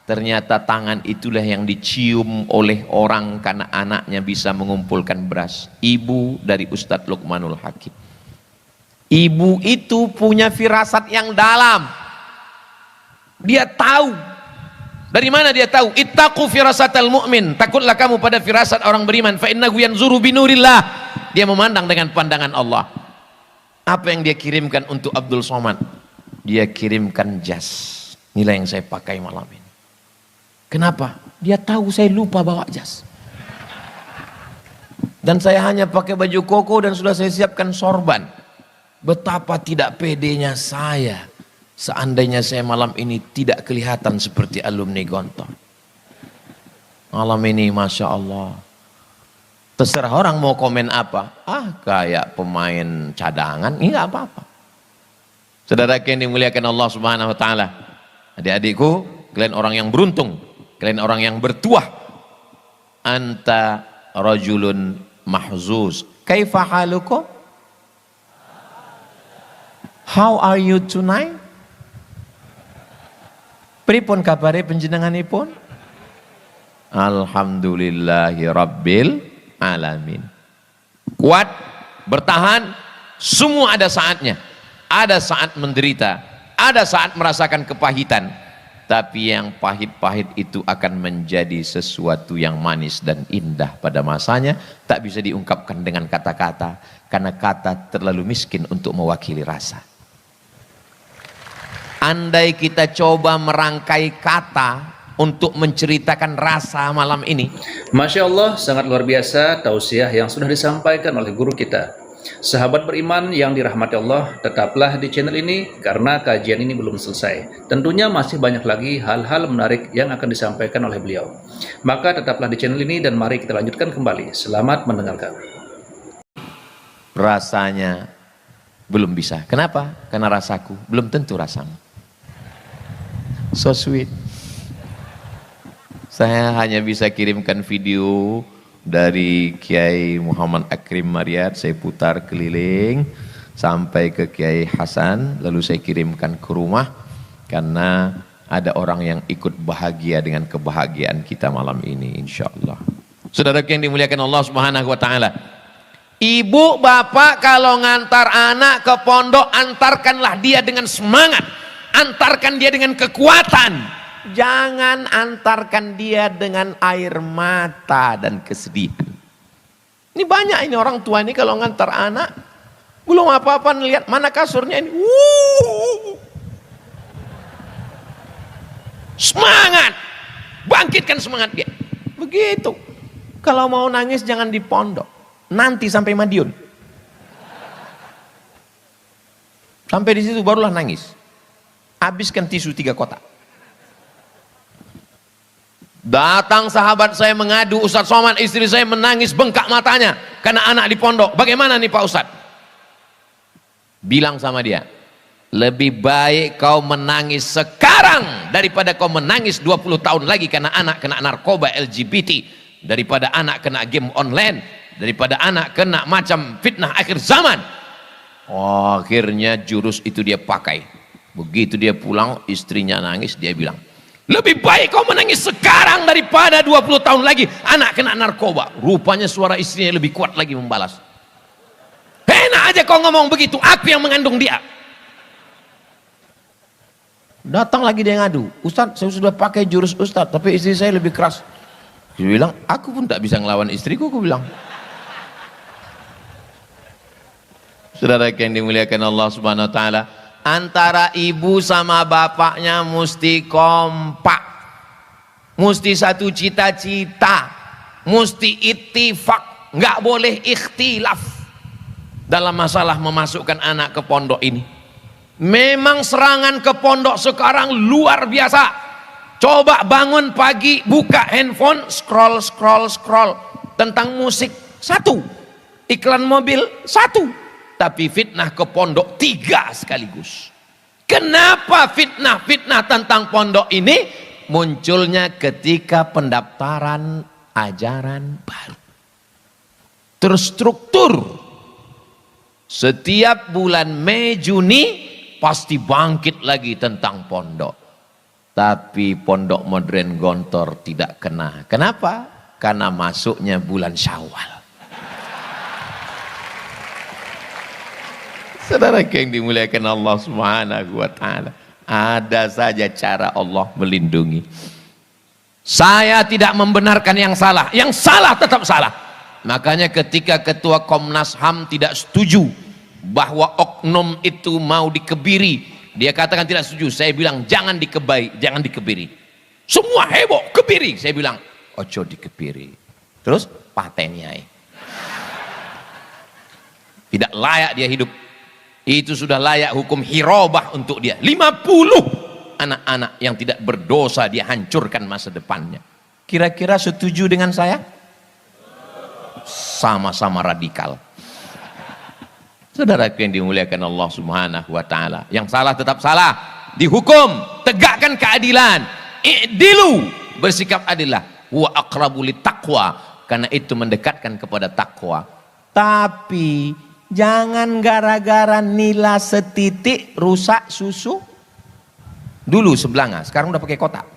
Ternyata tangan itulah yang dicium oleh orang karena anaknya bisa mengumpulkan beras. Ibu dari Ustadz Luqmanul Hakim. Ibu itu punya firasat yang dalam. Dia tahu. Dari mana dia tahu? Ittaqu firasatal mu'min. Takutlah kamu pada firasat orang beriman. Fa innahu yanzuru binurillah. Dia memandang dengan pandangan Allah. Apa yang dia kirimkan untuk Abdul Somad? Dia kirimkan jas. Inilah yang saya pakai malam ini. Kenapa? Dia tahu saya lupa bawa jas. Dan saya hanya pakai baju koko dan sudah saya siapkan sorban. Betapa tidak pedenya saya. Seandainya saya malam ini tidak kelihatan seperti alumni Gontor. Malam ini Masya Allah. Terserah orang mau komen apa. Kayak pemain cadangan. Ini gak apa-apa. Saudara yang dimuliakan Allah Subhanahu Wa Taala. Adik-adikku, kalian orang yang beruntung. Kalian orang yang bertuah. Anta rajulun mahzuz. Kaifa halukum? How are you tonight? Pripun kabare panjenenganipun? Alhamdulillahi rabbil alamin. Kuat, bertahan, semua ada saatnya. Ada saat menderita, ada saat merasakan kepahitan. Tapi yang pahit-pahit itu akan menjadi sesuatu yang manis dan indah pada masanya. Tak bisa diungkapkan dengan kata-kata, karena kata terlalu miskin untuk mewakili rasa. Andai kita coba merangkai kata untuk menceritakan rasa malam ini. Masya Allah, sangat luar biasa tausiah yang sudah disampaikan oleh guru kita. Sahabat beriman yang dirahmati Allah, tetaplah di channel ini karena kajian ini belum selesai. Tentunya masih banyak lagi hal-hal menarik yang akan disampaikan oleh beliau. Maka tetaplah di channel ini dan mari kita lanjutkan kembali. Selamat mendengarkan. Rasanya belum bisa. Kenapa? Karena rasaku belum tentu rasamu. So sweet. Saya hanya bisa kirimkan video dari Kiai Muhammad Akrim Maryat, saya putar keliling sampai ke Kiai Hasan, lalu saya kirimkan ke rumah karena ada orang yang ikut bahagia dengan kebahagiaan kita malam ini, insya Allah. Saudara yang dimuliakan Allah Subhanahu Wa Taala, ibu bapak kalau ngantar anak ke pondok, antarkanlah dia dengan semangat, antarkan dia dengan kekuatan. Jangan antarkan dia dengan air mata dan kesedihan. Ini banyak ini orang tua ini kalau ngantar anak, belum apa-apa lihat mana kasurnya ini. Semangat, bangkitkan semangat dia. Begitu. Kalau mau nangis jangan di pondok, nanti sampai Madiun. Sampai di situ barulah nangis. Habiskan tisu 3 kotak. Datang sahabat saya mengadu, Ustadz Somad istri saya menangis bengkak matanya karena anak di pondok. Bagaimana nih Pak Ustadz? Bilang sama dia, lebih baik kau menangis sekarang daripada kau menangis 20 tahun lagi karena anak kena narkoba LGBT, daripada anak kena game online, daripada anak kena macam fitnah akhir zaman. Oh, akhirnya jurus itu dia pakai. Begitu dia pulang, istrinya nangis, dia bilang, lebih baik kau menangis sekarang daripada 20 tahun lagi anak kena narkoba. Rupanya suara istrinya lebih kuat lagi membalas. Enak aja kau ngomong begitu, aku yang mengandung dia. Datang lagi dia ngadu, Ustadz saya sudah pakai jurus Ustadz tapi istri saya lebih keras. Dia bilang, aku pun tak bisa ngelawan istriku, aku bilang. Saudara yang dimuliakan Allah Subhanahu Wa Taala, antara ibu sama bapaknya mesti kompak, mesti satu cita-cita, mesti ittifaq, nggak boleh ikhtilaf. dalam masalah memasukkan anak ke pondok ini. Memang serangan ke pondok sekarang luar biasa. Coba bangun pagi, buka handphone, scroll tentang musik, satu, iklan mobil, satu, tapi fitnah ke pondok 3 sekaligus. Kenapa fitnah tentang pondok ini munculnya ketika pendaftaran ajaran baru, terstruktur. Setiap bulan Mei Juni pasti bangkit lagi tentang pondok. Tapi pondok modern Gontor tidak kena. Kenapa? Karena masuknya bulan Syawal. Saudara yang dimuliakan Allah Subhanahu wa taala, ada saja cara Allah melindungi. Saya tidak membenarkan yang salah tetap salah. Makanya ketika ketua Komnas HAM tidak setuju bahwa oknum itu mau dikebiri, dia katakan tidak setuju. Saya bilang jangan dikebiri. Semua heboh, kebiri. Saya bilang ojo dikebiri. Terus patennya tidak layak dia hidup. Itu sudah layak hukum hirobah untuk dia. 50 anak-anak yang tidak berdosa dia hancurkan masa depannya. Kira-kira setuju dengan saya? Sama-sama radikal. Saudara yang dimuliakan Allah Subhanahu wa taala, yang salah tetap salah, dihukum, tegakkan keadilan. I'dilu, bersikap adillah. Wa aqrabu littaqwa, karena itu mendekatkan kepada takwa. Tapi jangan gara-gara nila setitik rusak susu. Dulu sebelanga, sekarang udah pakai kotak.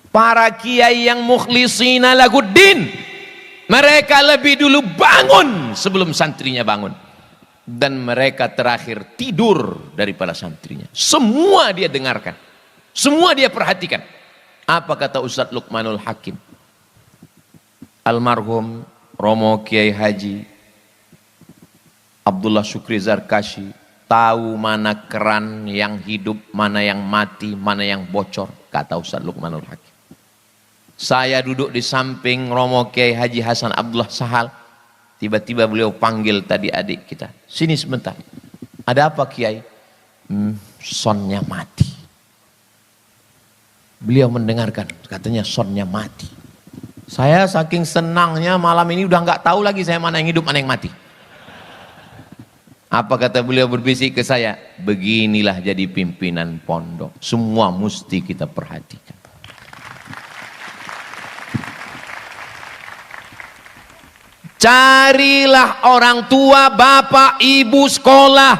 Para kiai yang mukhlisina laguddin, mereka lebih dulu bangun sebelum santrinya bangun. Dan mereka terakhir tidur daripada santrinya. Semua dia dengarkan, semua dia perhatikan. Apa kata Ustadz Luqmanul Hakim, almarhum Romo Kiai Haji Abdullah Syukri Zarkashi, tahu mana keran yang hidup, mana yang mati, mana yang bocor, kata Ustadz Luqmanul Hakim. Saya duduk di samping Romo Kiai Haji Hasan Abdullah Sahal, tiba-tiba beliau panggil tadi adik kita, sini sebentar. Ada apa Kiai? Sonnya mati. Beliau mendengarkan, katanya sonnya mati. Saya saking senangnya malam ini udah nggak tahu lagi saya mana yang hidup mana yang mati. Apa kata beliau berbisik ke saya? Beginilah jadi pimpinan pondok. Semua mesti kita perhatikan. Carilah orang tua, bapak, ibu sekolah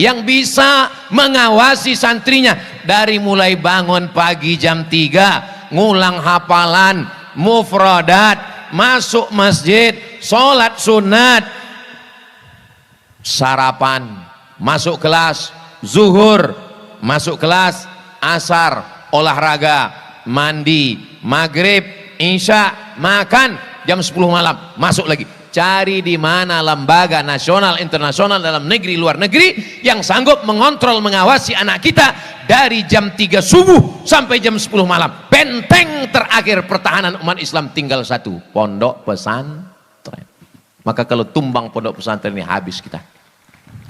yang bisa mengawasi santrinya. Dari mulai bangun pagi jam 3, ngulang hafalan, mufradat, masuk masjid, sholat sunat, sarapan, masuk kelas, zuhur, masuk kelas, asar, olahraga, mandi, maghrib, isya, makan, jam 10 malam, masuk lagi. Cari di mana lembaga nasional, internasional, dalam negeri, luar negeri yang sanggup mengontrol, mengawasi anak kita dari jam 3 subuh sampai jam 10 malam. Benteng terakhir pertahanan umat Islam tinggal satu, pondok pesantren. Maka kalau tumbang pondok pesantren ini habis kita.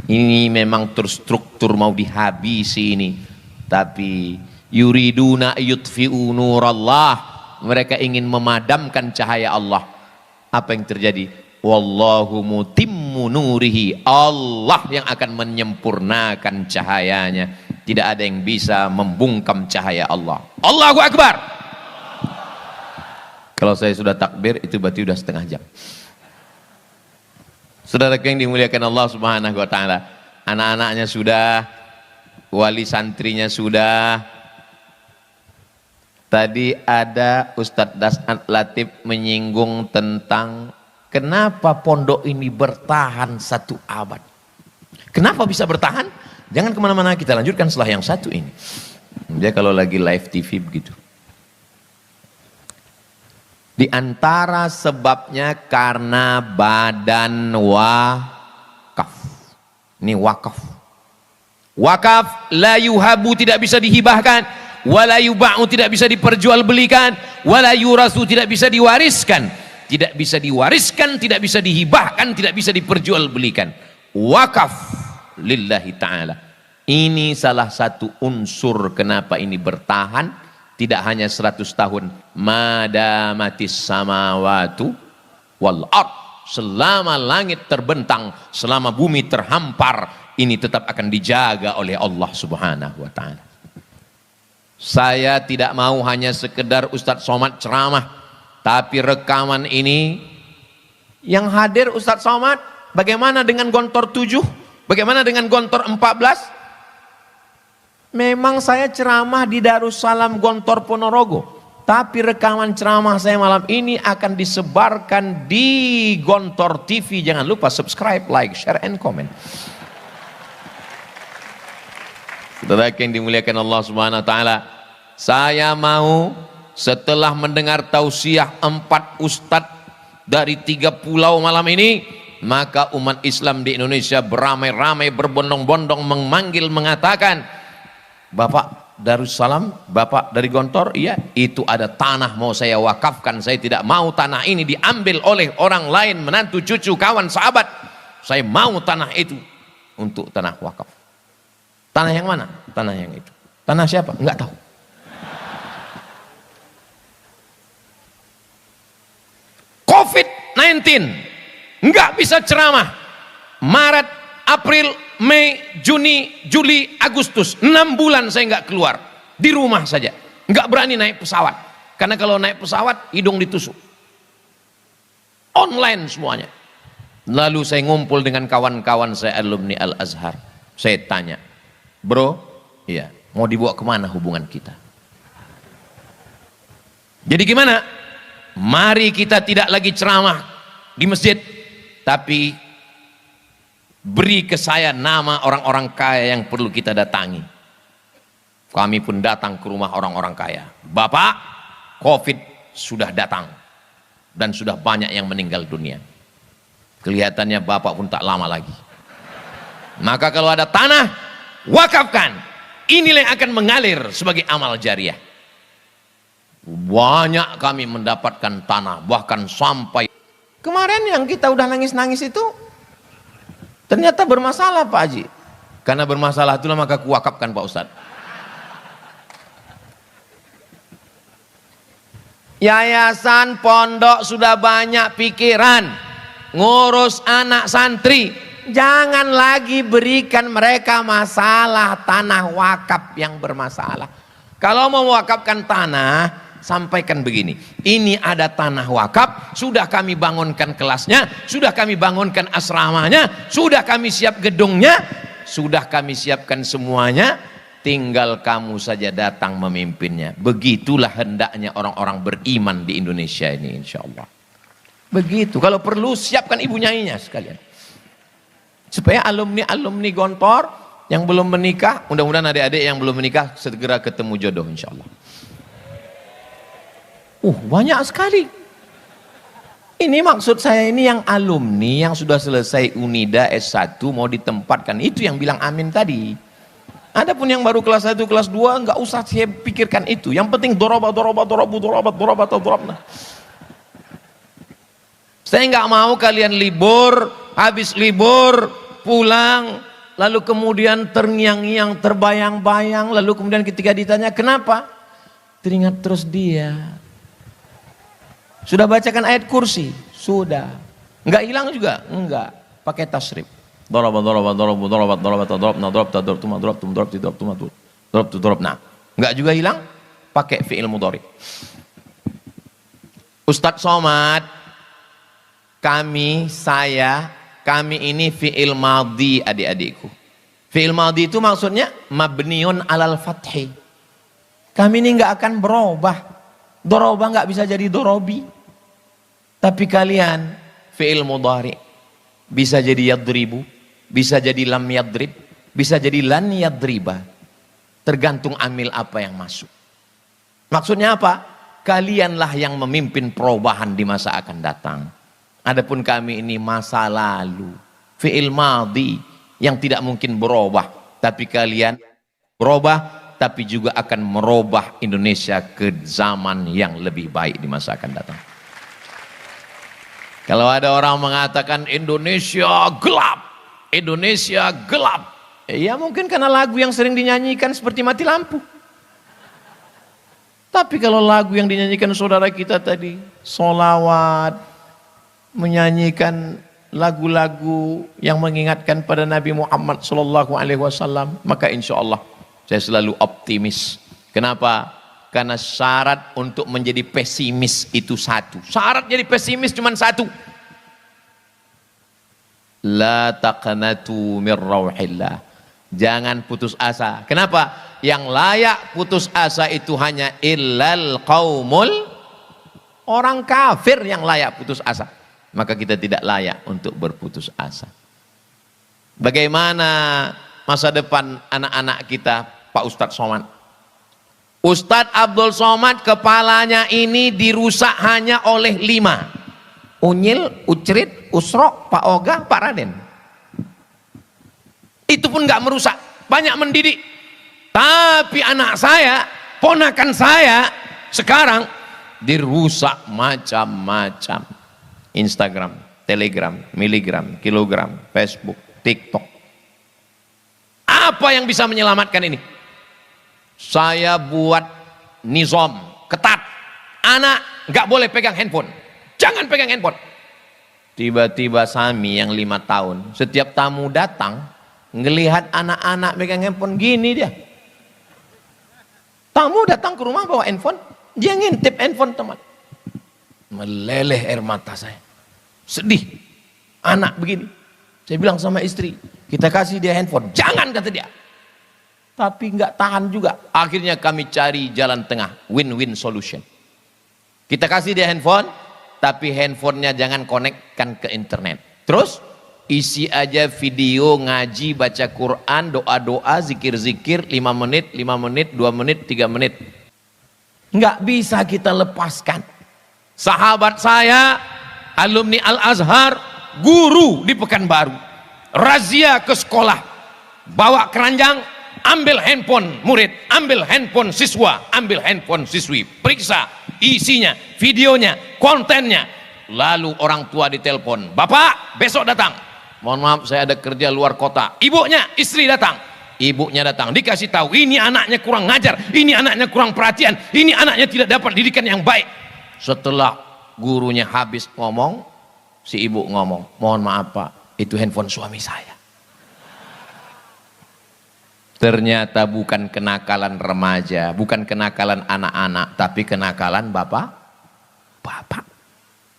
Ini memang terstruktur mau dihabisi ini. Tapi yuriduna yutfi'u nurallah, mereka ingin memadamkan cahaya Allah. Apa yang terjadi? Wallahu mutimmu nurihi, Allah yang akan menyempurnakan cahayanya. Tidak ada yang bisa membungkam cahaya Allah. Allahu Akbar. Kalau saya sudah takbir itu berarti sudah setengah jam. Saudara yang dimuliakan Allah Subhanahu wa taala, anak-anaknya sudah, wali santrinya sudah. Tadi ada Ustadz Das'at Latif menyinggung tentang kenapa pondok ini bertahan 1 abad. Kenapa bisa bertahan? Jangan kemana-mana, kita lanjutkan setelah yang satu ini. Dia kalau lagi live TV begitu. Di antara sebabnya karena badan wakaf. Ini wakaf. Wakaf la yuhabu, tidak bisa dihibahkan, wala yuba'u, tidak bisa diperjualbelikan, wala yurasu, tidak bisa diwariskan, tidak bisa diwariskan, tidak bisa dihibahkan, tidak bisa diperjualbelikan. Wakaf lillahi ta'ala. Ini salah satu unsur kenapa ini bertahan, tidak hanya 100 tahun. Madamatis samawatu wal ard, selama langit terbentang, selama bumi terhampar, ini tetap akan dijaga oleh Allah Subhanahu wa ta'ala. Saya tidak mau hanya sekedar Ustadz Somad ceramah, tapi rekaman ini yang hadir Ustadz Somad, bagaimana dengan Gontor 7? Bagaimana dengan Gontor 14? Memang saya ceramah di Darussalam Gontor Ponorogo, tapi rekaman ceramah saya malam ini akan disebarkan di Gontor TV. Jangan lupa subscribe, like, share, and comment. Saudara yang dimuliakan Allah Subhanahu wa ta'ala, saya mau setelah mendengar tausiah 4 ustadz dari 3 pulau malam ini, maka umat Islam di Indonesia beramai-ramai, berbondong-bondong memanggil, mengatakan, Bapak Darussalam, Bapak dari Gontor, iya, itu ada tanah mau saya wakafkan. Saya tidak mau tanah ini diambil oleh orang lain, menantu, cucu, kawan, sahabat. Saya mau tanah itu untuk tanah wakaf. Tanah yang mana? Tanah yang itu. Tanah siapa? Enggak tahu. COVID-19 enggak bisa ceramah. Maret, April, Mei, Juni, Juli, Agustus, 6 bulan saya enggak keluar, di rumah saja, enggak berani naik pesawat, karena kalau naik pesawat hidung ditusuk. Online semuanya. Lalu saya ngumpul dengan kawan-kawan saya alumni Al-Azhar, saya tanya, bro, iya, mau dibawa kemana hubungan kita? Jadi gimana? Mari kita tidak lagi ceramah di masjid, tapi beri ke saya nama orang-orang kaya yang perlu kita datangi. Kami pun datang ke rumah orang-orang kaya. Bapak, COVID sudah datang dan sudah banyak yang meninggal dunia. Kelihatannya Bapak pun tak lama lagi. Maka kalau ada tanah, wakafkan. Inilah yang akan mengalir sebagai amal jariah. Banyak kami mendapatkan tanah, bahkan sampai kemarin yang kita udah nangis-nangis itu ternyata bermasalah Pak Haji. Karena bermasalah itulah maka kuwakafkan Pak Ustadz. Yayasan pondok sudah banyak pikiran ngurus anak santri. Jangan lagi berikan mereka masalah tanah wakaf yang bermasalah. Kalau mau mewakafkan tanah, sampaikan begini, ini ada tanah wakaf, sudah kami bangunkan kelasnya, sudah kami bangunkan asramanya, sudah kami siap gedungnya, sudah kami siapkan semuanya, tinggal kamu saja datang memimpinnya. Begitulah hendaknya orang-orang beriman di Indonesia ini, insya Allah. Begitu, kalau perlu siapkan ibu nyainya sekalian, supaya alumni-alumni Gontor yang belum menikah, mudah-mudahan adik-adik yang belum menikah segera ketemu jodoh insya Allah. Banyak sekali. Ini maksud saya, ini yang alumni yang sudah selesai Unida S1 mau ditempatkan, itu yang bilang amin tadi. Adapun yang baru kelas 1, kelas 2 enggak usah saya pikirkan itu. Yang penting dorobat. Saya enggak mau kalian libur, habis libur pulang, lalu kemudian terngiang-ngiang, terbayang-bayang, lalu kemudian ketika ditanya kenapa, teringat terus dia. Sudah bacakan ayat kursi? Sudah. Enggak hilang juga? Enggak. Pakai tasrif. Nah, enggak juga hilang? Pakai fi'il mudhari. Ustadz Somad, kami ini fi'il madhi adik-adikku. Fi'il madhi itu maksudnya mabniun alal fathi. Kami ini enggak akan berubah. Doroba enggak bisa jadi dorobi. Tapi kalian fi'il mudhari bisa jadi yadribu, bisa jadi lam yadrib, bisa jadi lan yadriba. Tergantung amil apa yang masuk. Maksudnya apa? Kalianlah yang memimpin perubahan di masa akan datang. Adapun kami ini masa lalu, fi'il madhi yang tidak mungkin berubah, tapi kalian berubah, tapi juga akan merubah Indonesia ke zaman yang lebih baik di masa akan datang. Kalau ada orang mengatakan Indonesia gelap, Indonesia gelap, ya mungkin karena lagu yang sering dinyanyikan seperti mati lampu. Tapi kalau lagu yang dinyanyikan saudara kita tadi, solawat, menyanyikan lagu-lagu yang mengingatkan pada Nabi Muhammad SAW, maka insya Allah saya selalu optimis. Kenapa? Karena syarat untuk menjadi pesimis itu satu. Syarat jadi pesimis cuma satu. La taqnatu min rauhillah. Jangan putus asa. Kenapa? Yang layak putus asa itu hanya illal qaumul, orang kafir yang layak putus asa. Maka kita tidak layak untuk berputus asa. Bagaimana masa depan anak-anak kita, Pak Ustadz Somad? Ustadz Abdul Somad kepalanya ini dirusak hanya oleh 5. Unyil, Ucrit, Usro, Pak Oga, Pak Raden. Itu pun gak merusak, banyak mendidik. Tapi anak saya, ponakan saya sekarang dirusak macam-macam. Instagram, Telegram, miligram, kilogram, Facebook, TikTok. Apa yang bisa menyelamatkan ini? Saya buat nizam ketat, anak nggak boleh pegang handphone, jangan pegang handphone. Tiba-tiba Sami yang 5 tahun, setiap tamu datang ngelihat anak-anak pegang handphone, gini dia. Tamu datang ke rumah bawa handphone, dia ngintip handphone teman. Meleleh air mata saya, sedih. Anak begini. Saya bilang sama istri, kita kasih dia handphone, jangan, kata dia. Tapi nggak tahan juga. Akhirnya kami cari jalan tengah, win-win solution. Kita kasih dia handphone, tapi handphonenya jangan konekkan ke internet. Terus isi aja video ngaji, baca Quran, doa-doa, zikir-zikir 5 menit, 5 menit, 2 menit, 3 menit. Nggak bisa kita lepaskan. Sahabat saya, alumni Al-Azhar, guru di Pekanbaru, razia ke sekolah, bawa keranjang, ambil handphone murid, ambil handphone siswa, ambil handphone siswi, periksa isinya, videonya, kontennya. Lalu orang tua ditelepon, bapak besok datang, mohon maaf saya ada kerja luar kota. Ibunya, istri datang, ibunya datang, dikasih tahu ini anaknya kurang ngajar, ini anaknya kurang perhatian, ini anaknya tidak dapat didikan yang baik. Setelah gurunya habis ngomong, si ibu ngomong, mohon maaf pak, itu handphone suami saya. Ternyata bukan kenakalan remaja, bukan kenakalan anak-anak, tapi kenakalan bapak.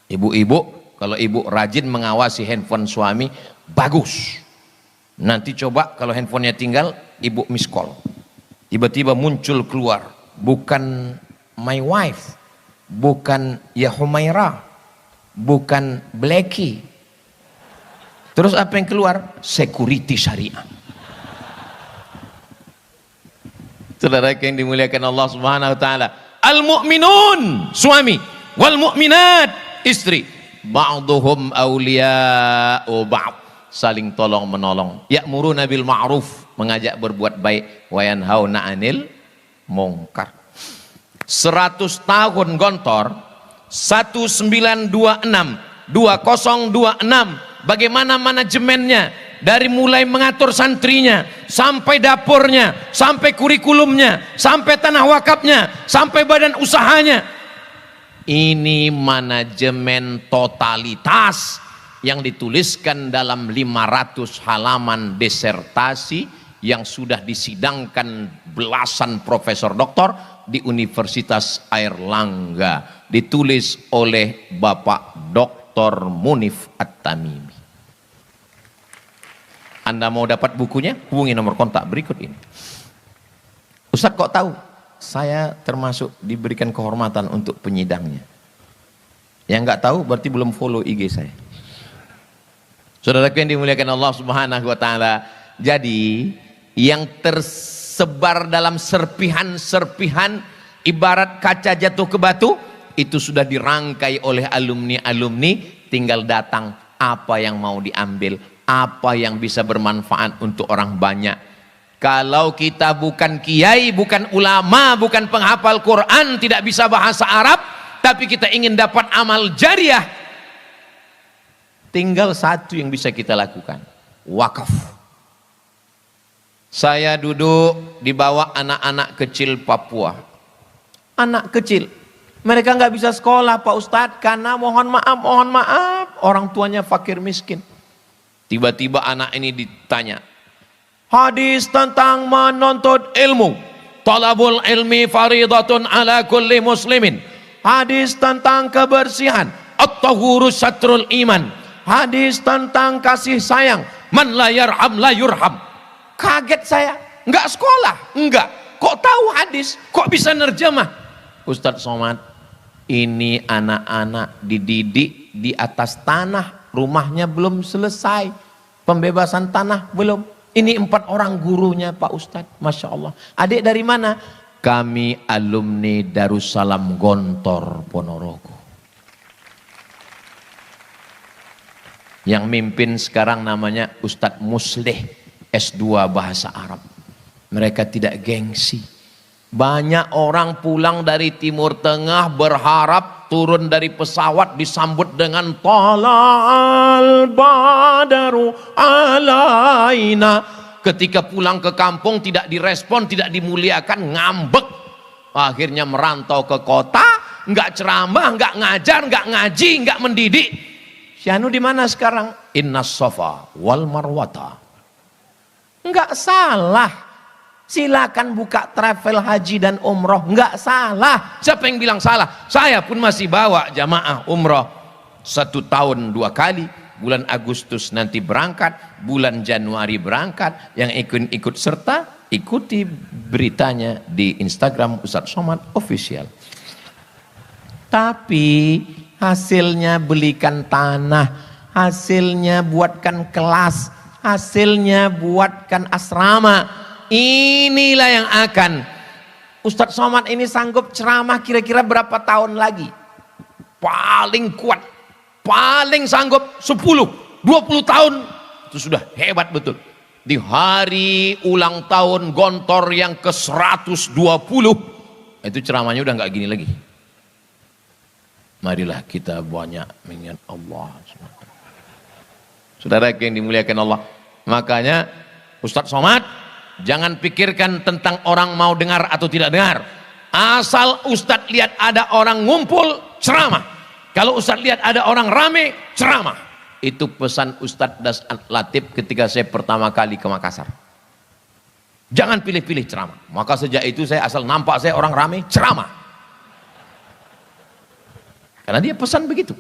Ibu-ibu, kalau ibu rajin mengawasi handphone suami, bagus. Nanti coba kalau handphonenya tinggal, ibu miss call. Tiba-tiba muncul keluar, bukan my wife, bukan ya Humaira, bukan Blacky. Terus apa yang keluar? Security syariah. Saudara yang dimuliakan Allah Subhanahu wa taala, al-mu'minun suami, wal mu'minat istri, ba'duhum awliya'u ba'd, saling tolong menolong. Ya'muruna bil ma'ruf, mengajak berbuat baik, wa yanhauna 'anil munkar. 100 tahun Gontor, 1926, 2026, bagaimana manajemennya? Dari mulai mengatur santrinya, sampai dapurnya, sampai kurikulumnya, sampai tanah wakafnya, sampai badan usahanya. Ini manajemen totalitas yang dituliskan dalam 500 halaman disertasi yang sudah disidangkan belasan profesor doktor di Universitas Airlangga, ditulis oleh Bapak Dr. Munif At-Tamimi. Anda mau dapat bukunya? Hubungi nomor kontak berikut ini. Ustaz kok tahu? Saya termasuk diberikan kehormatan untuk penyidangnya. Yang nggak tahu berarti belum follow IG saya. Saudaraku yang dimuliakan Allah Subhanahu wa taala. Jadi yang tersebar dalam serpihan-serpihan ibarat kaca jatuh ke batu, itu sudah dirangkai oleh alumni-alumni, tinggal datang apa yang mau diambil, apa yang bisa bermanfaat untuk orang banyak. Kalau kita bukan kiai, bukan ulama, bukan penghafal Quran, tidak bisa bahasa Arab, tapi kita ingin dapat amal jariah, tinggal satu yang bisa kita lakukan, wakaf. Saya duduk di bawah anak-anak kecil Papua. Anak kecil, mereka nggak bisa sekolah Pak Ustadz, karena mohon maaf, orang tuanya fakir miskin. Tiba-tiba anak ini ditanya, hadis tentang menuntut ilmu, talabul ilmi faridatun ala kulli muslimin. Hadis tentang kebersihan, at-tahuru satrul iman. Hadis tentang kasih sayang, man la yarham la yurham. Kaget saya, enggak sekolah, enggak. Kok tahu hadis? Kok bisa nerjemah? Ustadz Somad, ini anak-anak dididik di atas tanah, rumahnya belum selesai, pembebasan tanah belum. Ini 4 orang gurunya Pak Ustadz, Masya Allah. Adik dari mana? Kami alumni Darussalam Gontor Ponorogo. Yang mimpin sekarang namanya Ustadz Musleh, S2 bahasa Arab. Mereka tidak gengsi. Banyak orang pulang dari Timur Tengah berharap turun dari pesawat disambut dengan tala'al badaru alaina. Ketika pulang ke kampung tidak direspon, tidak dimuliakan, ngambek. Akhirnya merantau ke kota, nggak ceramah, nggak ngajar, nggak ngaji, nggak mendidik. Syahnu di mana sekarang? Innas safa wal marwata. Enggak salah, silakan buka travel haji dan umroh, enggak salah. Siapa yang bilang salah? Saya pun masih bawa jamaah umroh 1 tahun 2 kali. Bulan Agustus nanti berangkat, bulan Januari berangkat. Yang ikut serta, ikuti beritanya di Instagram Ustadz Somad Official. Tapi hasilnya belikan tanah, hasilnya buatkan kelas, hasilnya buatkan asrama. Inilah yang akan Ustadz Somad ini sanggup ceramah kira-kira berapa tahun lagi? Paling kuat, paling sanggup 10, 20 tahun. Itu sudah hebat betul. Di hari ulang tahun Gontor yang ke-120, itu ceramahnya udah nggak gini lagi. Marilah kita banyak mengingat Allah. Saudara yang dimuliakan Allah. Makanya Ustadz Somad, jangan pikirkan tentang orang mau dengar atau tidak dengar. Asal Ustadz lihat ada orang ngumpul, ceramah. Kalau Ustadz lihat ada orang rame, ceramah. Itu pesan Ustadz Das'at Latif ketika saya pertama kali ke Makassar. Jangan pilih-pilih ceramah. Maka sejak itu saya asal nampak saya orang rame, ceramah. Karena dia pesan begitu.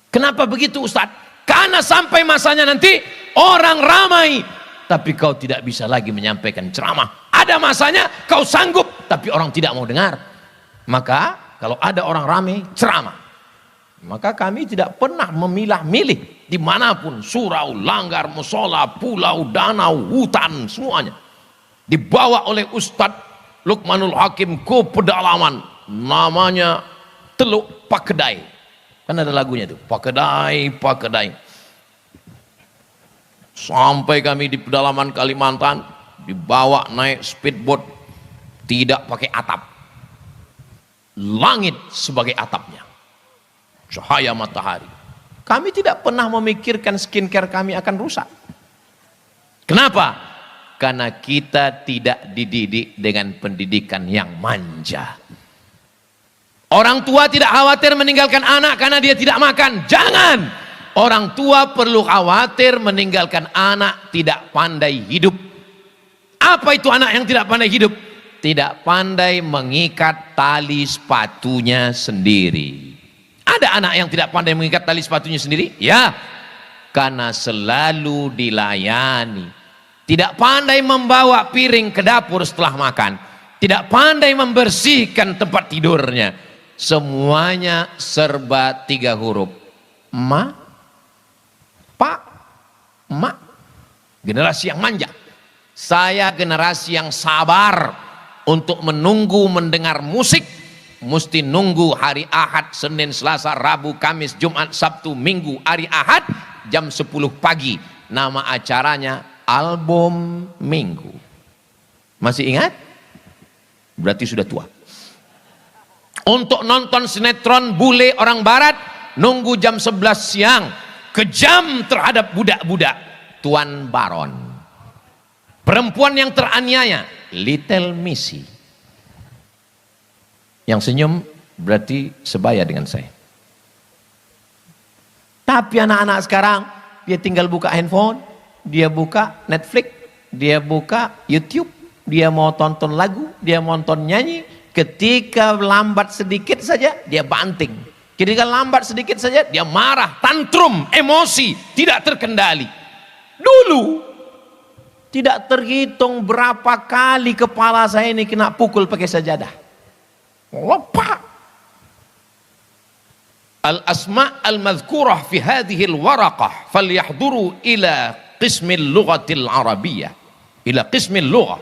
Kenapa begitu Ustadz? Karena sampai masanya nanti orang ramai, tapi kau tidak bisa lagi menyampaikan ceramah. Ada masanya kau sanggup, tapi orang tidak mau dengar. Maka kalau ada orang ramai, ceramah. Maka kami tidak pernah memilah-milih dimanapun, surau, langgar, musola, pulau, danau, hutan, semuanya dibawa oleh Ustadz Luqmanul Hakim ke pedalaman, namanya Teluk Pakedai. Kan ada lagunya tuh, Pakedai, Pakedai. Sampai kami di pedalaman Kalimantan, dibawa naik speedboat, tidak pakai atap. Langit sebagai atapnya. Cahaya matahari. Kami tidak pernah memikirkan skincare kami akan rusak. Kenapa? Karena kita tidak dididik dengan pendidikan yang manja. Orang tua tidak khawatir meninggalkan anak karena dia tidak makan. Jangan. Orang tua perlu khawatir meninggalkan anak tidak pandai hidup. Apa itu anak yang tidak pandai hidup? Tidak pandai mengikat tali sepatunya sendiri. Ada anak yang tidak pandai mengikat tali sepatunya sendiri? Ya. Karena selalu dilayani. Tidak pandai membawa piring ke dapur setelah makan. Tidak pandai membersihkan tempat tidurnya. Semuanya serba 3 huruf. Ma, pak, mak. Generasi yang manja. Saya generasi yang sabar untuk menunggu mendengar musik. Mesti nunggu hari Ahad, Senin, Selasa, Rabu, Kamis, Jumat, Sabtu, Minggu, hari Ahad jam 10 pagi. Nama acaranya Album Minggu. Masih ingat? Berarti sudah tua. Untuk nonton sinetron bule orang barat nunggu jam 11 siang, kejam terhadap budak-budak. Tuan Baron, perempuan yang teraniaya, Little Missy. Yang senyum berarti sebaya dengan saya. Tapi anak-anak sekarang, dia tinggal buka handphone, dia buka Netflix, dia buka YouTube, dia mau tonton lagu, dia mau tonton nyanyi. Ketika lambat sedikit saja, dia banting. Ketika lambat sedikit saja, dia marah, tantrum, emosi, tidak terkendali. Dulu tidak terhitung berapa kali kepala saya ini kena pukul pakai sajadah. Lepak. Al-asma' al-madhkurah fi hadhihi al-waraqah falyahduru ila qismil lughatil arabiyyah. Ila qismil lughah.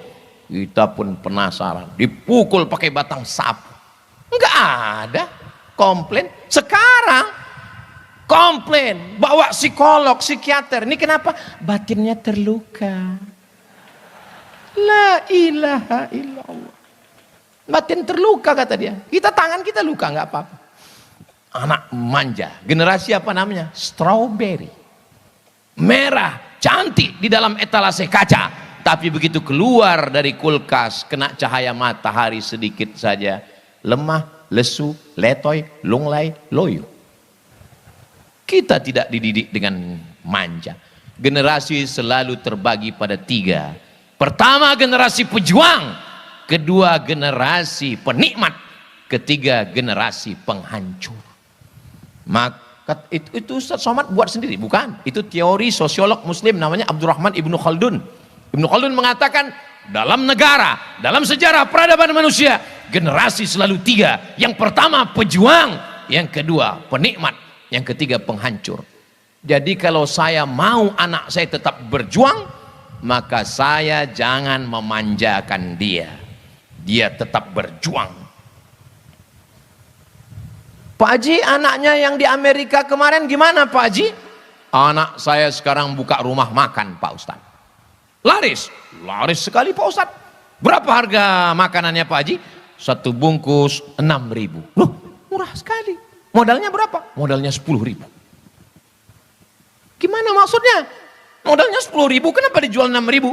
Kita pun penasaran, dipukul pakai batang sapu. Enggak ada komplain. Sekarang komplain, bawa psikolog, psikiater. Ini kenapa? Batinnya terluka. La ilaha illallah. Batin terluka kata dia. Kita tangan kita luka nggak apa-apa. Anak manja. Generasi apa namanya? Strawberry. Merah, cantik di dalam etalase kaca. Tapi begitu keluar dari kulkas, kena cahaya matahari sedikit saja, lemah, lesu, letoy, lunglai, loyo. Kita tidak dididik dengan manja. Generasi selalu terbagi pada 3. Pertama generasi pejuang, kedua generasi penikmat, ketiga generasi penghancur. Maka itu Ustaz Somad buat sendiri, bukan? Itu teori sosiolog muslim namanya Abdurrahman Ibnu Khaldun. Ibnu Khaldun mengatakan dalam negara, dalam sejarah peradaban manusia, generasi selalu 3. Yang pertama pejuang, yang kedua penikmat, yang ketiga penghancur. Jadi kalau saya mau anak saya tetap berjuang, maka saya jangan memanjakan dia. Dia tetap berjuang. Pak Haji, anaknya yang di Amerika kemarin gimana Pak Haji? Anak saya sekarang buka rumah makan Pak Ustadz. Laris, laris sekali Pak Ustadz. Berapa harga makanannya Pak Haji? 1 bungkus 6.000. Loh, murah sekali. Modalnya berapa? Modalnya 10.000. Gimana maksudnya? Modalnya 10.000, kenapa dijual 6.000?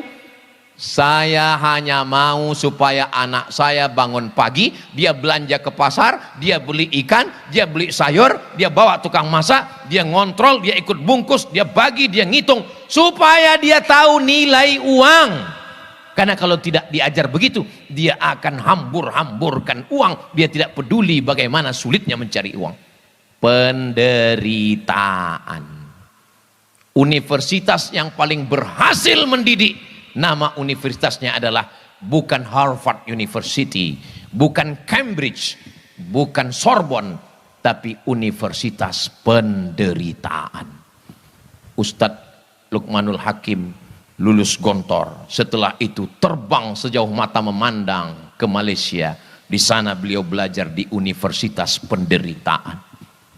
Saya hanya mau supaya anak saya bangun pagi, dia belanja ke pasar, dia beli ikan, dia beli sayur, dia bawa tukang masak, dia ngontrol, dia ikut bungkus, dia bagi, dia ngitung, supaya dia tahu nilai uang. Karena kalau tidak diajar begitu, dia akan hambur-hamburkan uang, dia tidak peduli bagaimana sulitnya mencari uang. Penderitaan. Universitas yang paling berhasil mendidik, nama universitasnya adalah bukan Harvard University, bukan Cambridge, bukan Sorbonne, tapi Universitas Penderitaan. Ustadz Luqmanul Hakim lulus Gontor, setelah itu terbang sejauh mata memandang ke Malaysia. Di sana beliau belajar di Universitas Penderitaan.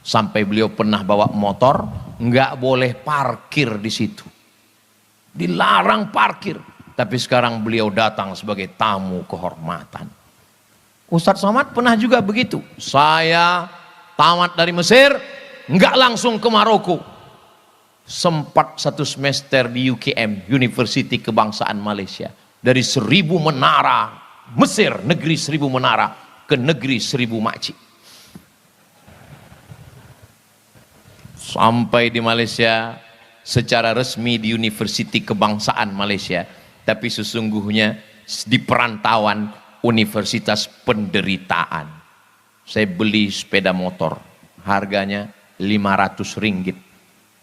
Sampai beliau pernah bawa motor, nggak boleh parkir di situ. Dilarang parkir. Tapi sekarang beliau datang sebagai tamu kehormatan. Ustadz Somad pernah juga begitu. Saya tamat dari Mesir, nggak langsung ke Maroko. Sempat 1 semester di UKM, University Kebangsaan Malaysia. Dari 1000 menara Mesir, negeri 1000 menara, ke negeri 1000 makcik. Sampai di Malaysia secara resmi di Universiti Kebangsaan Malaysia, tapi sesungguhnya di perantauan Universitas Penderitaan. Saya beli sepeda motor, harganya 500 ringgit.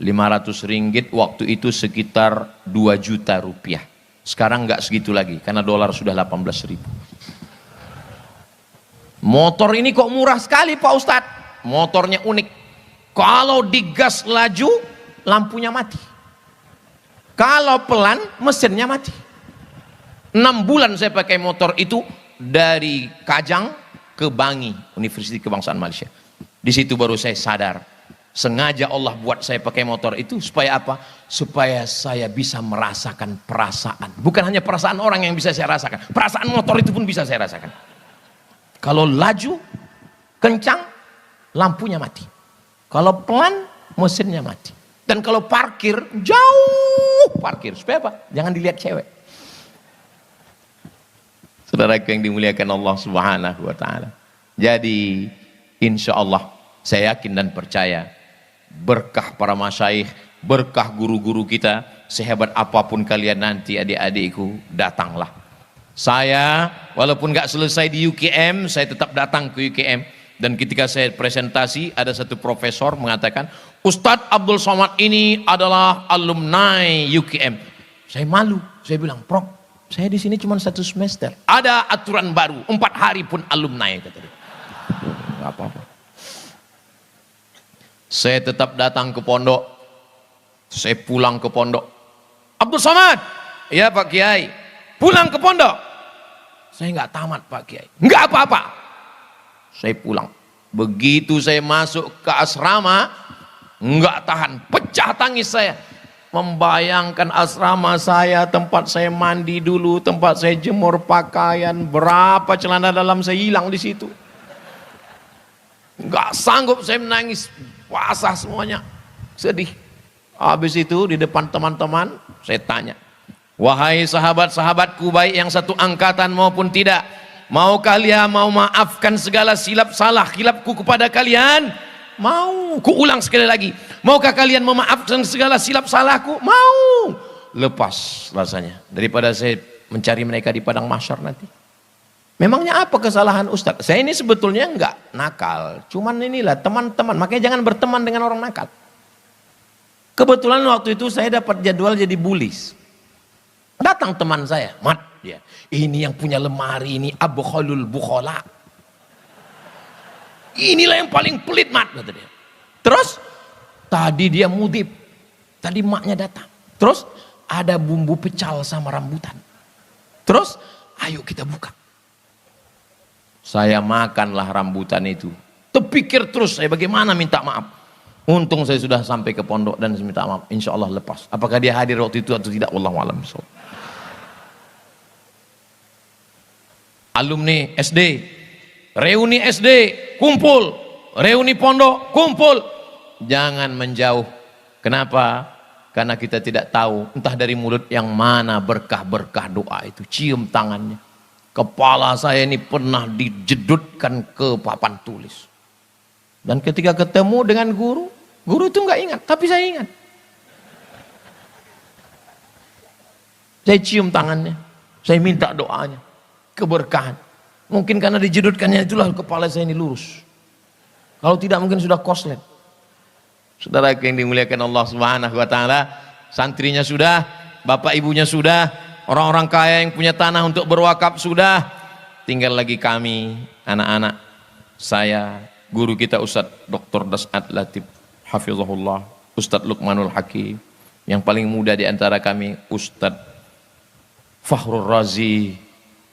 500 ringgit waktu itu sekitar 2 juta rupiah. Sekarang nggak segitu lagi karena dolar sudah 18.000. Motor ini kok murah sekali Pak Ustadz? Motornya unik. Kalau digas laju, lampunya mati. Kalau pelan, mesinnya mati. 6 bulan saya pakai motor itu dari Kajang ke Bangi, Universitas Kebangsaan Malaysia. Di situ baru saya sadar, sengaja Allah buat saya pakai motor itu supaya apa? Supaya saya bisa merasakan perasaan. Bukan hanya perasaan orang yang bisa saya rasakan, perasaan motor itu pun bisa saya rasakan. Kalau laju, kencang, lampunya mati. Kalau pelan, mesinnya mati. Dan kalau parkir, jauh parkir. Supaya apa? Jangan dilihat cewek. Saudaraku yang dimuliakan Allah Subhanahu wa Ta'ala. Jadi, insya Allah, saya yakin dan percaya, berkah para masyayikh, berkah guru-guru kita, sehebat apapun kalian nanti adik-adikku, datanglah. Saya walaupun gak selesai di UKM, saya tetap datang ke UKM. Dan ketika saya presentasi, ada satu profesor mengatakan, Ustadz Abdul Somad ini adalah alumni UKM. Saya malu, saya bilang, Prof, saya di sini cuma 1 semester. Ada aturan baru, 4 hari pun alumni, kata dia. Gak apa-apa. Saya tetap datang ke pondok. Saya pulang ke pondok. Abdul Somad, ya Pak Kiai, pulang ke pondok. Saya nggak tamat Pak Kiai, nggak apa-apa. Saya pulang. Begitu saya masuk ke asrama, nggak tahan, pecah tangis saya. Membayangkan asrama saya, tempat saya mandi dulu, tempat saya jemur pakaian, berapa celana dalam saya hilang di situ. Nggak sanggup saya menangis, basah semuanya, sedih. Habis itu di depan teman-teman saya tanya, wahai sahabat-sahabatku baik yang satu angkatan maupun tidak, mau kalian mau maafkan segala silap salah khilafku kepada kalian? Mau. Ku ulang sekali lagi, maukah kalian memaafkan segala silap salahku? Mau. Lepas rasanya daripada saya mencari mereka di padang mahsyar nanti. Memangnya apa kesalahan Ustadz? Saya ini sebetulnya enggak nakal, cuman inilah teman-teman, makanya jangan berteman dengan orang nakal. Kebetulan waktu itu saya dapat jadwal jadi bulis. Datang teman saya, Mat, ya, ini yang punya lemari ini abkhalul bukhala. Inilah yang paling pelit, Mat, kata dia. Terus tadi dia mudib, tadi maknya datang. Terus ada bumbu pecal sama rambutan. Terus ayo kita buka. Saya makanlah rambutan itu. Terpikir terus saya bagaimana minta maaf. Untung saya sudah sampai ke pondok dan saya minta maaf. Insya Allah lepas. Apakah dia hadir waktu itu atau tidak? Wallahu a'lam. Alumni SD, reuni SD, kumpul. Reuni pondok, kumpul. Jangan menjauh. Kenapa? Karena kita tidak tahu entah dari mulut yang mana berkah-berkah doa itu. Cium tangannya. Kepala saya ini pernah dijedutkan ke papan tulis. Dan ketika ketemu dengan guru, guru itu nggak ingat, tapi saya ingat. Saya cium tangannya, saya minta doanya, keberkahan. Mungkin karena dijedutkannya itulah kepala saya ini lurus. Kalau tidak mungkin sudah koslet. Saudara yang dimuliakan Allah Subhanahu wa Ta'ala, santrinya sudah, bapak ibunya sudah, orang-orang kaya yang punya tanah untuk berwakaf sudah, tinggal lagi kami, anak-anak, saya, guru kita Ustadz Dr. Das'ad Latif Hafizahullah, Ustadz Luqmanul Hakim, yang paling muda di antara kami Ustadz Fakhrul Razi.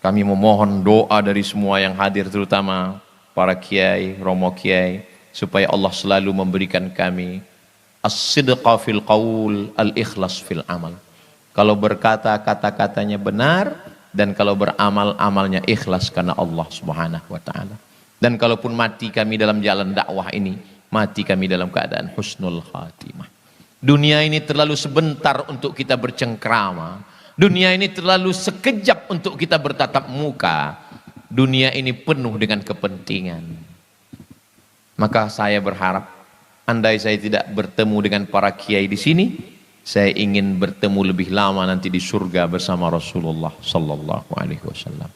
Kami memohon doa dari semua yang hadir, terutama para kiai, romo kiai, supaya Allah selalu memberikan kami as-sidqa fil qaul, al-ikhlas fil amal. Kalau berkata, kata-katanya benar, dan kalau beramal, amalnya ikhlas karena Allah Subhanahu wa Ta'ala. Dan kalaupun mati kami dalam jalan dakwah ini, mati kami dalam keadaan husnul khatimah. Dunia ini terlalu sebentar untuk kita bercengkrama. Dunia ini terlalu sekejap untuk kita bertatap muka. Dunia ini penuh dengan kepentingan. Maka saya berharap, andai saya tidak bertemu dengan para kiai di sini, saya ingin bertemu lebih lama nanti di surga bersama Rasulullah sallallahu alaihi wasallam.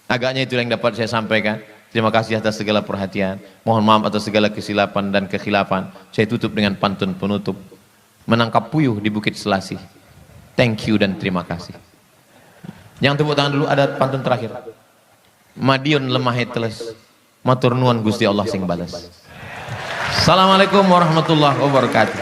Agaknya itu yang dapat saya sampaikan. Terima kasih atas segala perhatian. Mohon maaf atas segala kesilapan dan kekhilafan. Saya tutup dengan pantun penutup. Menangkap puyuh di Bukit Selasih. Thank you dan terima kasih. Yang tepuk tangan dulu, ada pantun terakhir. Madiun lemah teles, matur nuwun Gusti Allah sing balas. Assalamualaikum warahmatullahi wabarakatuh.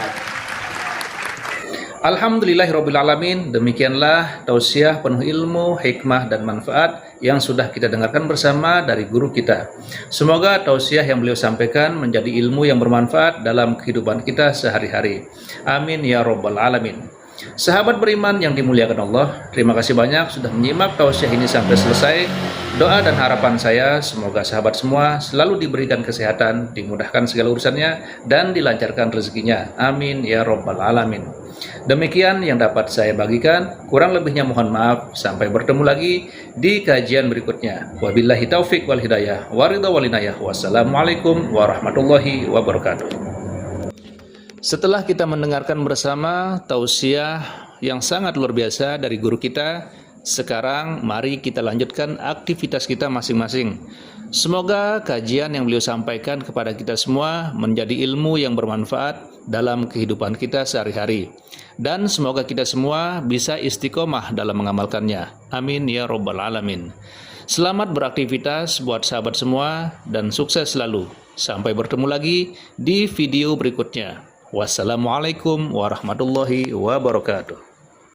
Alhamdulillahirrabbilalamin. Demikianlah tausiah penuh ilmu, hikmah dan manfaat yang sudah kita dengarkan bersama dari guru kita. Semoga tausiah yang beliau sampaikan menjadi ilmu yang bermanfaat dalam kehidupan kita sehari-hari. Amin ya rabbal alamin. Sahabat beriman yang dimuliakan Allah, terima kasih banyak sudah menyimak tausiah ini sampai selesai. Doa dan harapan saya semoga sahabat semua selalu diberikan kesehatan, dimudahkan segala urusannya, dan dilancarkan rezekinya. Amin ya Rabbal Alamin. Demikian yang dapat saya bagikan, kurang lebihnya mohon maaf. Sampai bertemu lagi di kajian berikutnya. Wabillahi taufik wal hidayah, waridha walinayah. Wassalamualaikum warahmatullahi wabarakatuh. Setelah kita mendengarkan bersama tausiah yang sangat luar biasa dari guru kita, sekarang mari kita lanjutkan aktivitas kita masing-masing. Semoga kajian yang beliau sampaikan kepada kita semua menjadi ilmu yang bermanfaat dalam kehidupan kita sehari-hari. Dan semoga kita semua bisa istiqomah dalam mengamalkannya. Amin ya Rabbal Alamin. Selamat beraktivitas buat sahabat semua dan sukses selalu. Sampai bertemu lagi di video berikutnya. Wassalamualaikum warahmatullahi wabarakatuh.